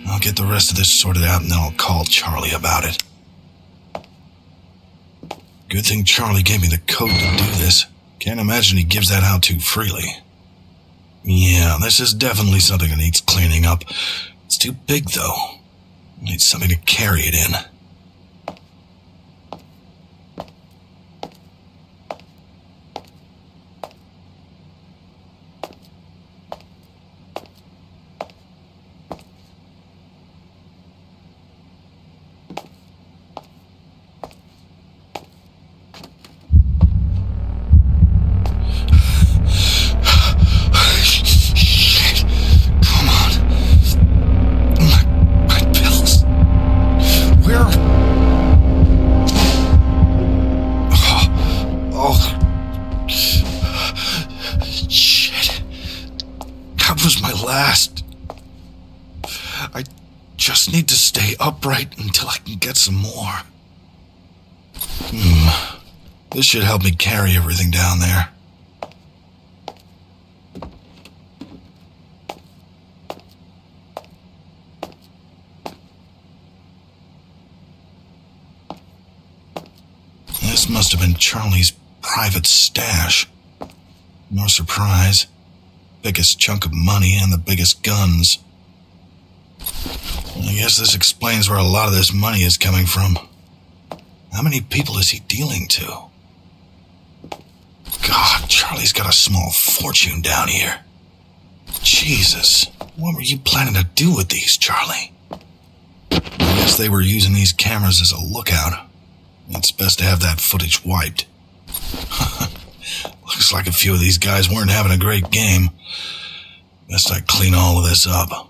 I'll get the rest of this sorted out and then I'll call Charlie about it. Good thing Charlie gave me the code to do this. Can't imagine he gives that out too freely. Yeah, this is definitely something that needs cleaning up. It's too big, though. I need something to carry it in. I just need to stay upright until I can get some more. This should help me carry everything down there. This must have been Charlie's private stash. No surprise. Biggest chunk of money and the biggest guns. I guess this explains where a lot of this money is coming from. How many people is he dealing to? God, Charlie's got a small fortune down here. Jesus, what were you planning to do with these, Charlie? I guess they were using these cameras as a lookout. It's best to have that footage wiped. Looks like a few of these guys weren't having a great game. Best I clean all of this up.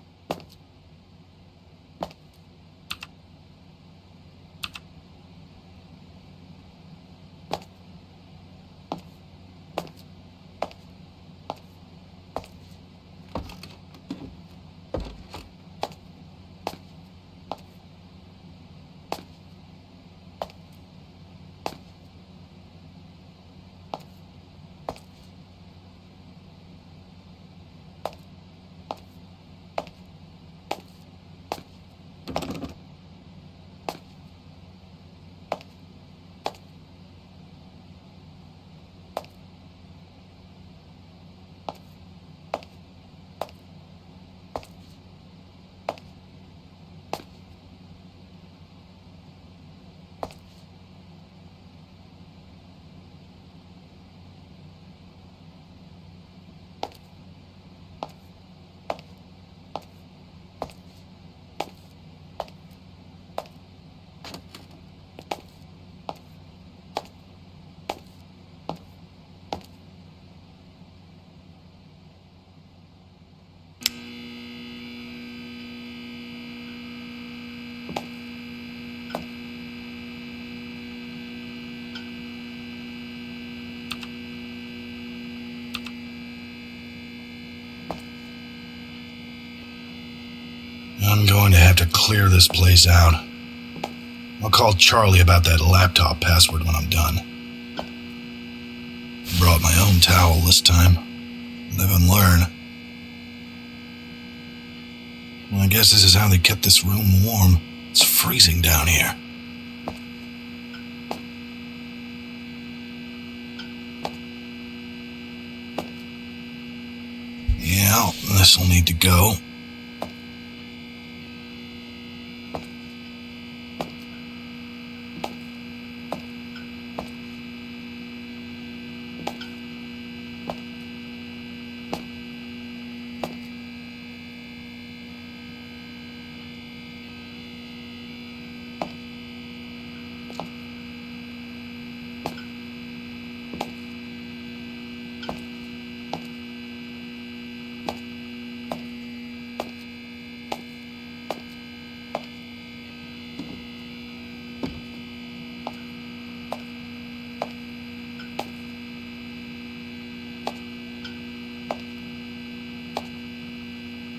I'm going to have to clear this place out. I'll call Charlie about that laptop password when I'm done. Brought my own towel this time. Live and learn. Well, I guess this is how they kept this room warm. It's freezing down here. Yeah, this'll need to go.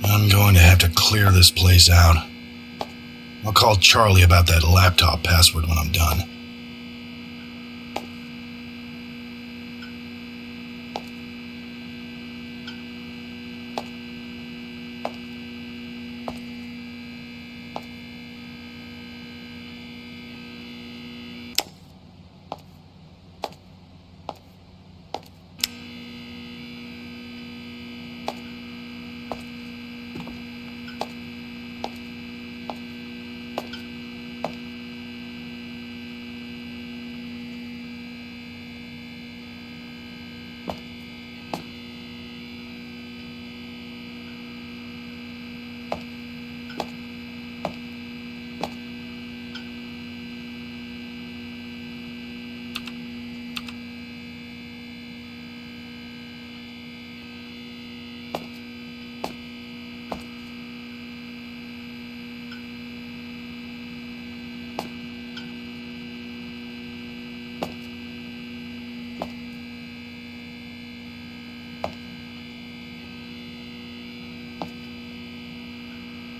I'm going to have to clear this place out. I'll call Charlie about that laptop password when I'm done.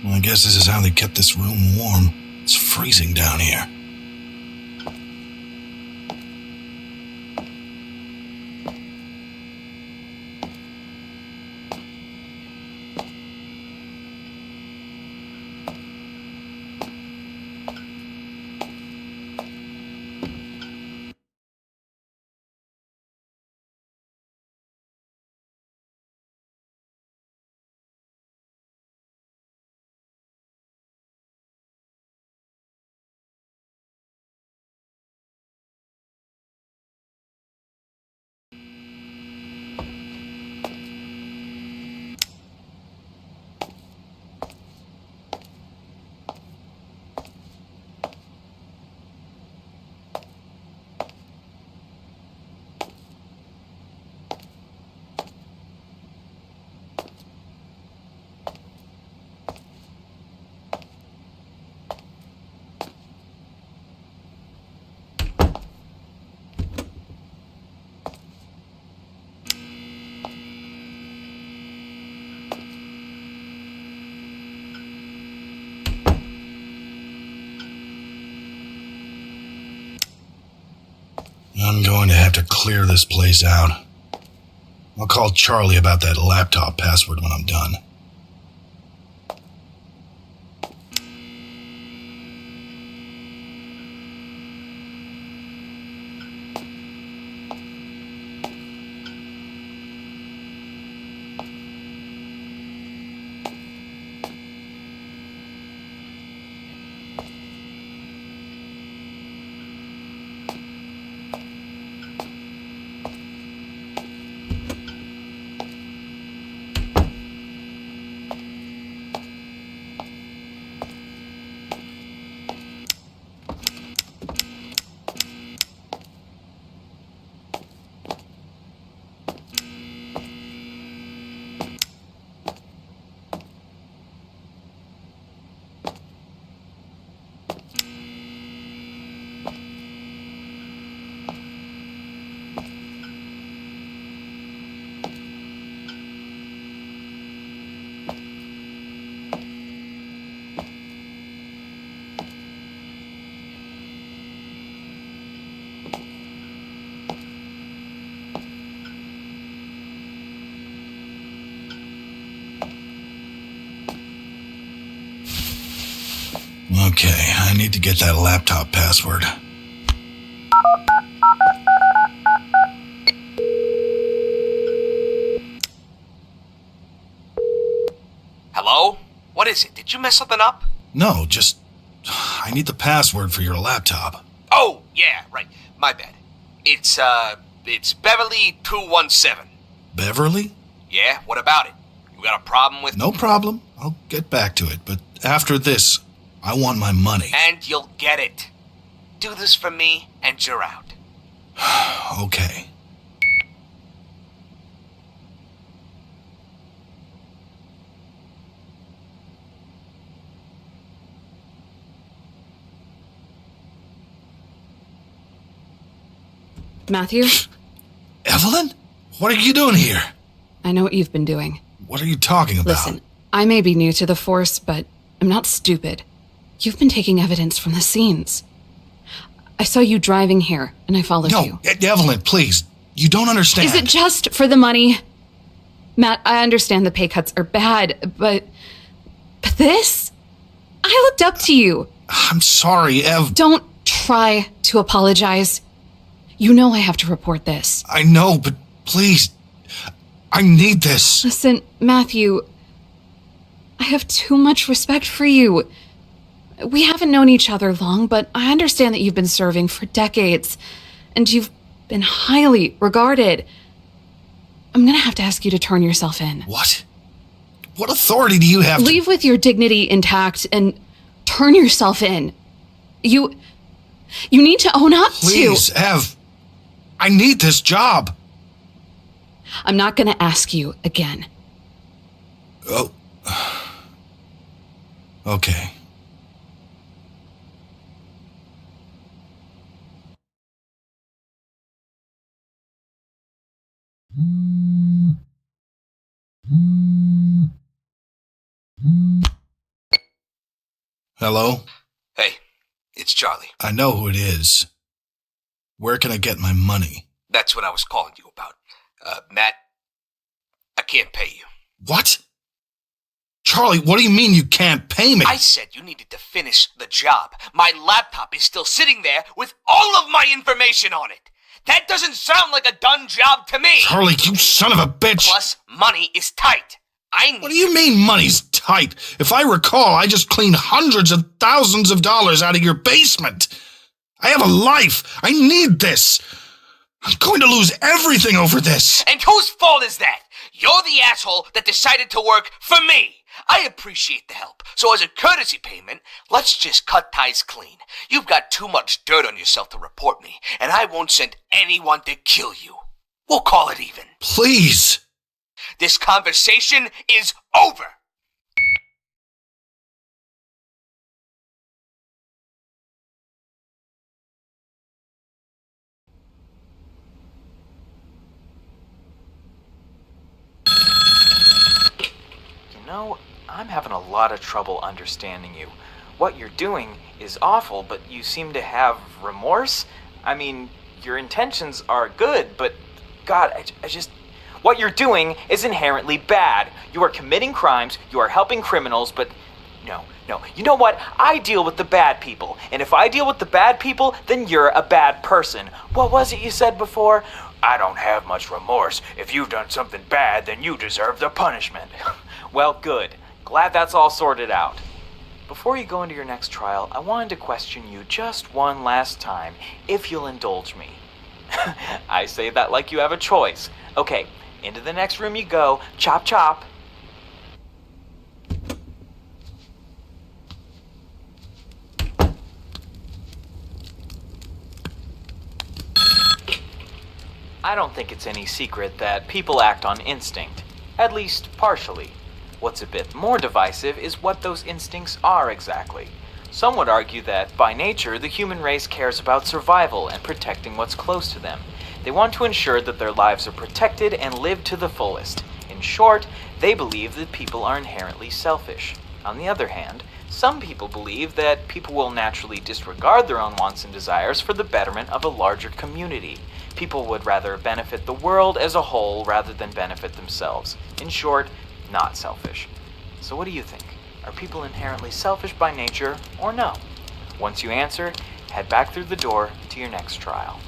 Well, I guess this is how they kept this room warm. It's freezing down here. I'm going to have to clear this place out. I'll call Charlie about that laptop password when I'm done. Okay, I need to get that laptop password. Hello? What is it? Did you mess something up? No, just... I need the password for your laptop. Oh, yeah, right. My bad. It's Beverly 217. Beverly? Yeah, what about it? You got a problem with... No problem. I'll get back to it, but after this, I want my money. And you'll get it. Do this for me, and you're out. Okay. Matthew, Evelyn? What are you doing here? I know what you've been doing. What are you talking about? Listen, I may be new to the Force, but I'm not stupid. You've been taking evidence from the scenes. I saw you driving here, and I followed you. No, Evelyn, please. You don't understand. Is it just for the money? Matt, I understand the pay cuts are bad, but this? I looked up to you. I'm sorry, Ev. Don't try to apologize. You know I have to report this. I know, but please. I need this. Listen, Matthew, I have too much respect for you. We haven't known each other long, but I understand that you've been serving for decades, and you've been highly regarded. I'm gonna have to ask you to turn yourself in. What? What authority do you have to... Leave with your dignity intact and turn yourself in. You need to own up Please, Ev. I need this job. I'm not gonna ask you again. Oh. Okay. Hello? Hey, it's Charlie. I know who it is. Where can I get my money? That's what I was calling you about. Matt, I can't pay you. What? Charlie, what do you mean you can't pay me? I said you needed to finish the job. My laptop is still sitting there with all of my information on it. That doesn't sound like a done job to me. Charlie, you son of a bitch! Plus, money is tight. What do you mean money's tight? If I recall, I just cleaned hundreds of thousands of dollars out of your basement. I have a life. I need this. I'm going to lose everything over this. And whose fault is that? You're the asshole that decided to work for me. I appreciate the help. So as a courtesy payment, let's just cut ties clean. You've got too much dirt on yourself to report me, and I won't send anyone to kill you. We'll call it even. Please. This conversation is over. You know, I'm having a lot of trouble understanding you. What you're doing is awful, but you seem to have remorse? I mean, your intentions are good, but God, I just... What you're doing is inherently bad. You are committing crimes, you are helping criminals, but no. You know what? I deal with the bad people, and if I deal with the bad people, then you're a bad person. What was it you said before? I don't have much remorse. If you've done something bad, then you deserve the punishment. Well, good. Glad that's all sorted out. Before you go into your next trial, I wanted to question you just one last time, if you'll indulge me. I say that like you have a choice. Okay, into the next room you go. Chop chop. I don't think it's any secret that people act on instinct, at least partially. What's a bit more divisive is what those instincts are exactly. Some would argue that, by nature, the human race cares about survival and protecting what's close to them. They want to ensure that their lives are protected and lived to the fullest. In short, they believe that people are inherently selfish. On the other hand, some people believe that people will naturally disregard their own wants and desires for the betterment of a larger community. People would rather benefit the world as a whole rather than benefit themselves. In short, not selfish. So what do you think? Are people inherently selfish by nature or no? Once you answer, head back through the door to your next trial.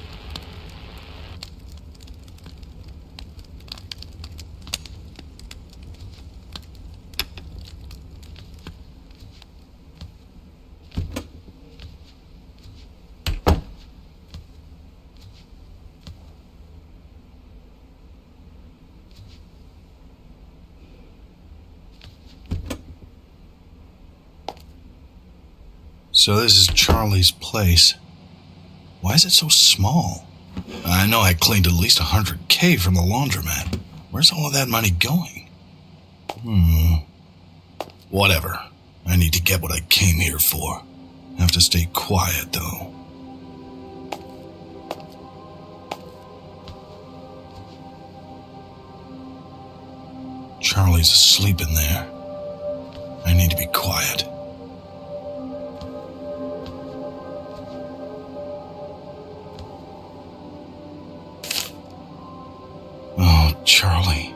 So this is Charlie's place. Why is it so small? I know I cleaned at least $100K from the laundromat. Where's all of that money going? Whatever. I need to get what I came here for. Have to stay quiet, though. Charlie's asleep in there. I need to be quiet. Oh, Charlie.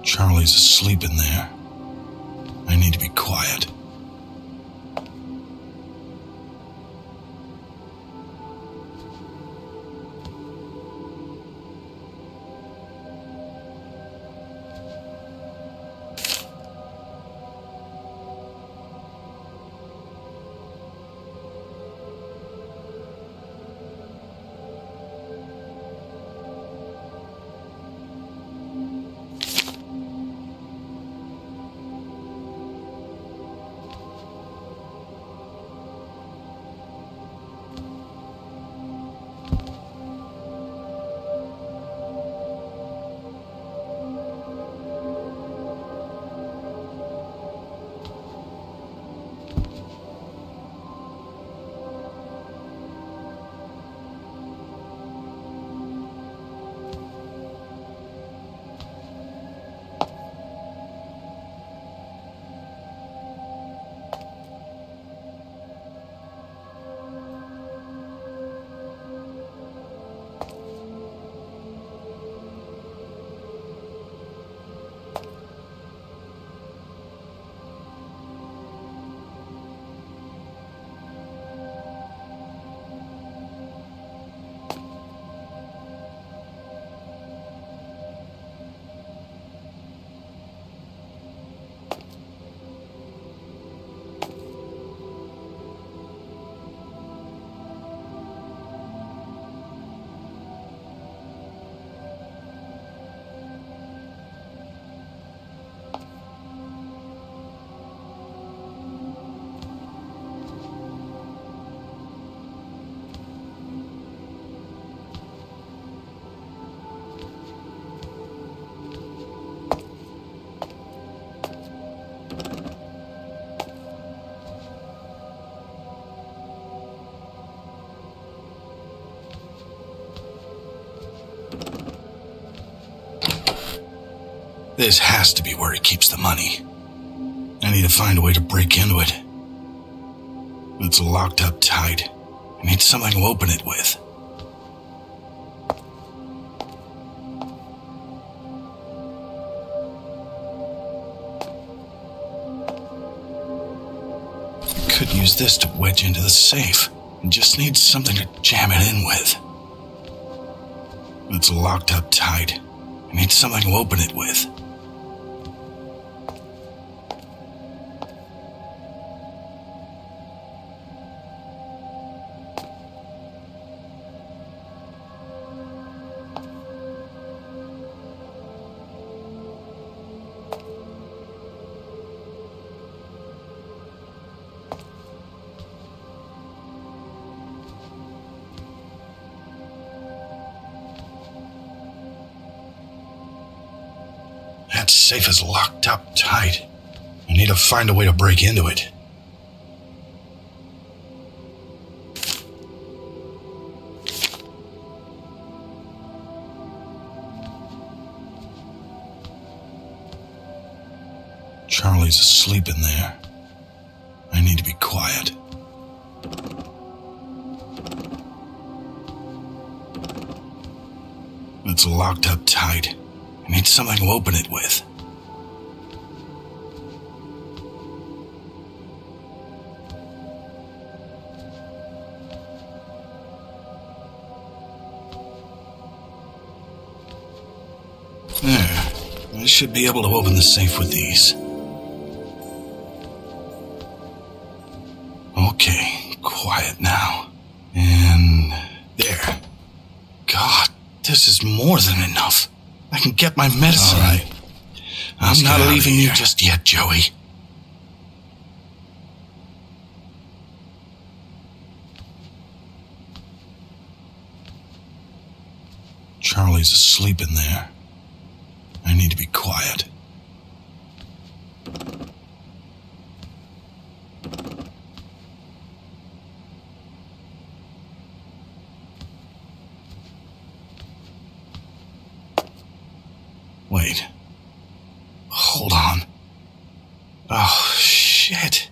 Charlie's asleep in there. I need to be quiet. This has to be where he keeps the money. I need to find a way to break into it. It's locked up tight. I need something to open it with. Could use this to wedge into the safe. Just need something to jam it in with. It's locked up tight. I need something to open it with. That safe is locked up tight. I need to find a way to break into it. Charlie's asleep in there. I need to be quiet. It's locked up tight. I need something to open it with. There. I should be able to open the safe with these. Okay, quiet now. And there. God, this is more than enough. I can get my medicine. All right. I'm not leaving you just yet, Joey. Charlie's asleep in there. I need to be quiet. Wait. Hold on. Oh, shit.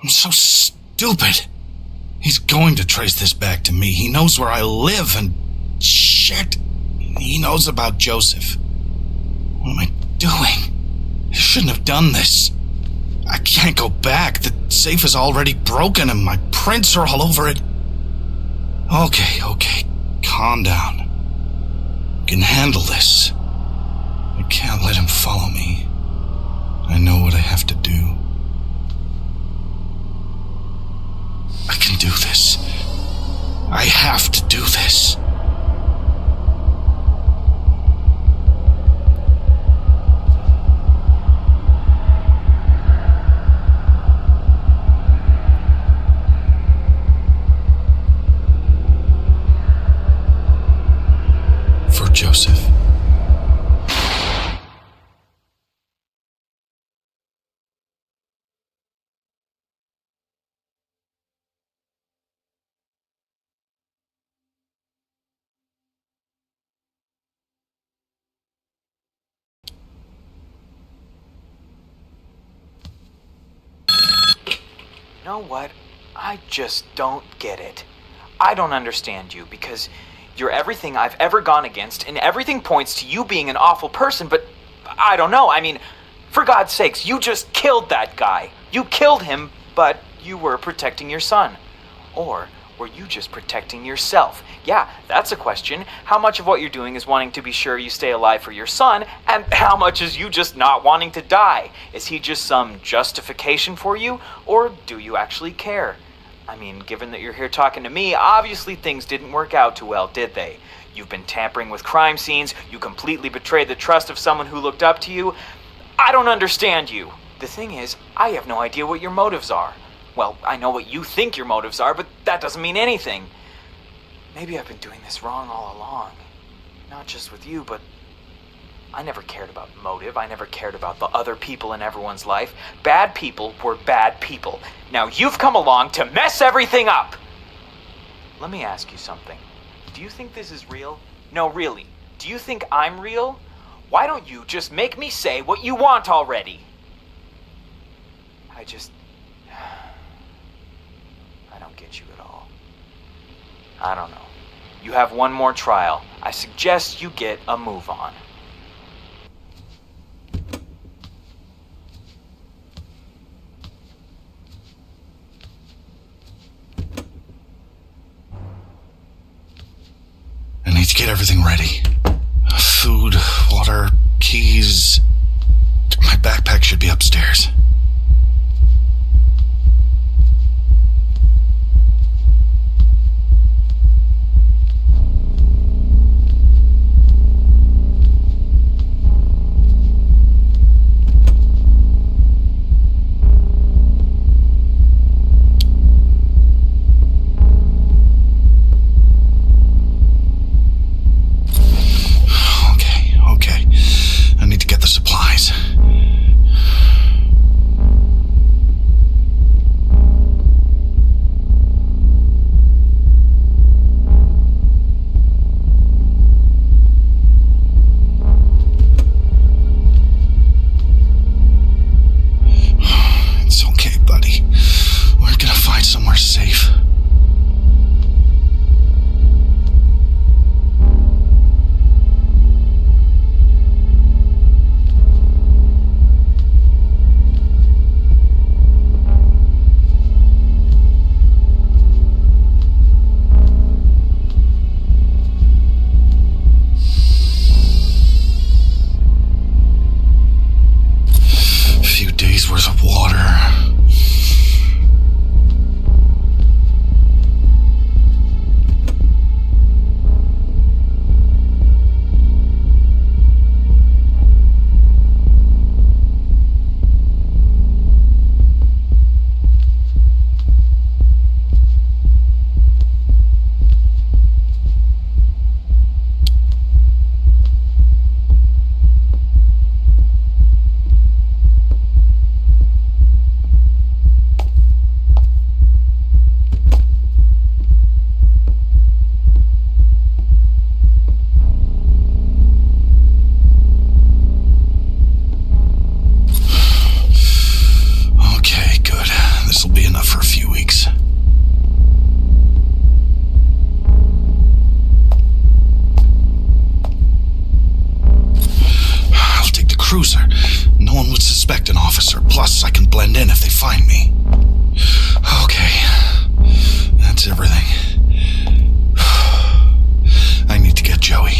I'm so stupid. He's going to trace this back to me. He knows where I live and... shit. He knows about Joseph. What am I doing? I shouldn't have done this. I can't go back. The safe is already broken and my prints are all over it. Okay. Calm down. I can handle this. I can't let him follow me. I know what I have to do. I can do this. I have to do this. For Joseph. You know what? I just don't get it. I don't understand you because you're everything I've ever gone against and everything points to you being an awful person, but I don't know. I mean, for God's sakes, you just killed that guy. You killed him, but you were protecting your son. Or were you just protecting yourself? Yeah, that's a question. How much of what you're doing is wanting to be sure you stay alive for your son, and how much is you just not wanting to die? Is he just some justification for you, or do you actually care? I mean, given that you're here talking to me, obviously things didn't work out too well, did they? You've been tampering with crime scenes, you completely betrayed the trust of someone who looked up to you. I don't understand you. The thing is, I have no idea what your motives are. Well, I know what you think your motives are, but that doesn't mean anything. Maybe I've been doing this wrong all along. Not just with you, but I never cared about motive. I never cared about the other people in everyone's life. Bad people were bad people. Now you've come along to mess everything up. Let me ask you something. Do you think this is real? No, really. Do you think I'm real? Why don't you just make me say what you want already? I don't get you at all. I don't know. You have one more trial. I suggest you get a move on. I need to get everything ready. Food, water, keys. My backpack should be upstairs. find me. Okay. That's everything. I need to get Joey.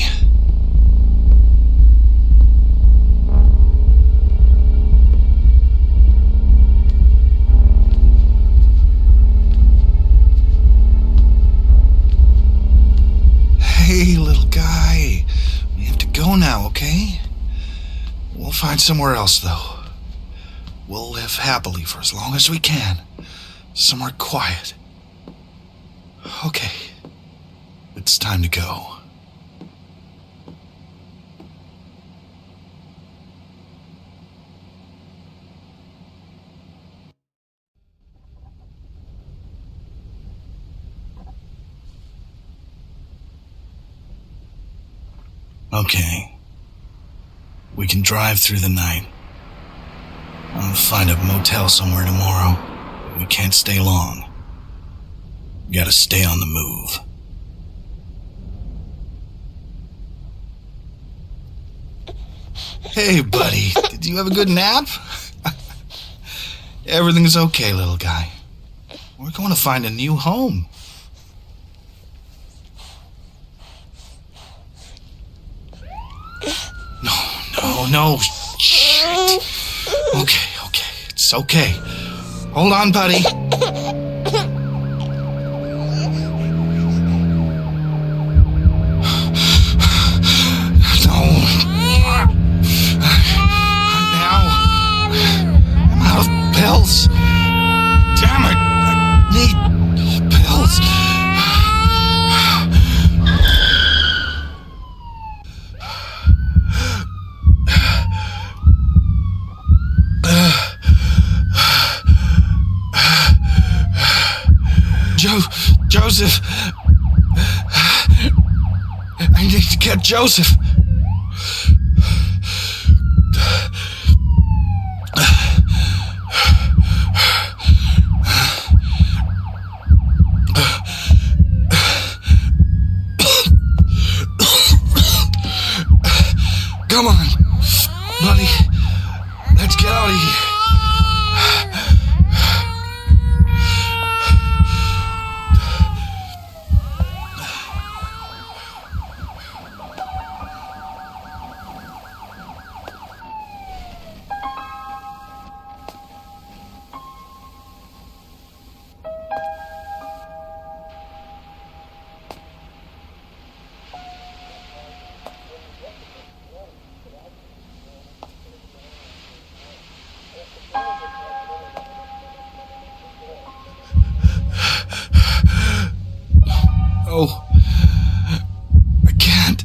Hey, little guy. We have to go now, okay? We'll find somewhere else, though. We'll live happily for as long as we can. Somewhere quiet. Okay. It's time to go. Okay. We can drive through the night. I'll find a motel somewhere tomorrow. We can't stay long. We gotta stay on the move. Hey, buddy. Did you have a good nap? Everything's okay, little guy. We're going to find a new home. No. Shit. Okay. It's okay. Hold on, buddy. No. Now. I'm out of pills. Damn it. I need pills. Joseph. I need to get Joseph. Come on, buddy. Let's get out of here. Oh, I can't.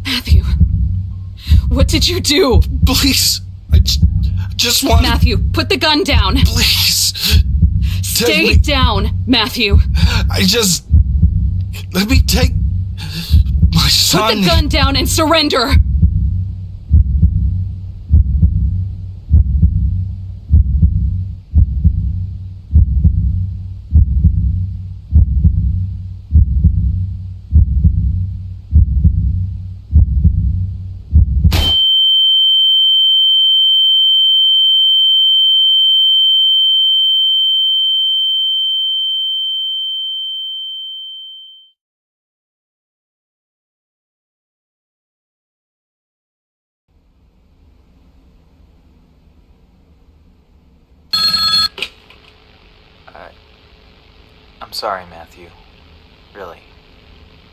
Matthew, what did you do? Please, I just want. Matthew, put the gun down. Please. Stay down, Matthew. Let me take my son. Put the gun down and surrender. I'm sorry, Matthew. Really.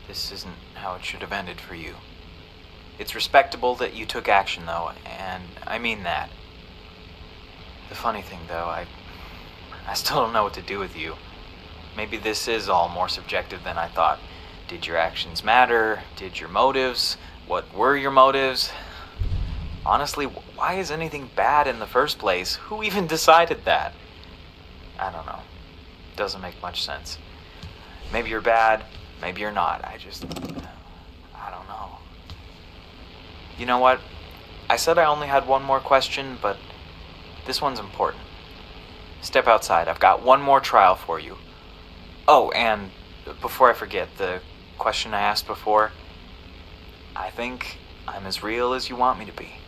This isn't how it should have ended for you. It's respectable that you took action, though, and I mean that. The funny thing, though, I still don't know what to do with you. Maybe this is all more subjective than I thought. Did your actions matter? Did your motives? What were your motives? Honestly, why is anything bad in the first place? Who even decided that? I don't know. Doesn't make much sense. Maybe you're bad, maybe you're not. I don't know. You know what? I said I only had one more question, but this one's important. Step outside. I've got one more trial for you. Oh, and before I forget, the question I asked before, I think I'm as real as you want me to be.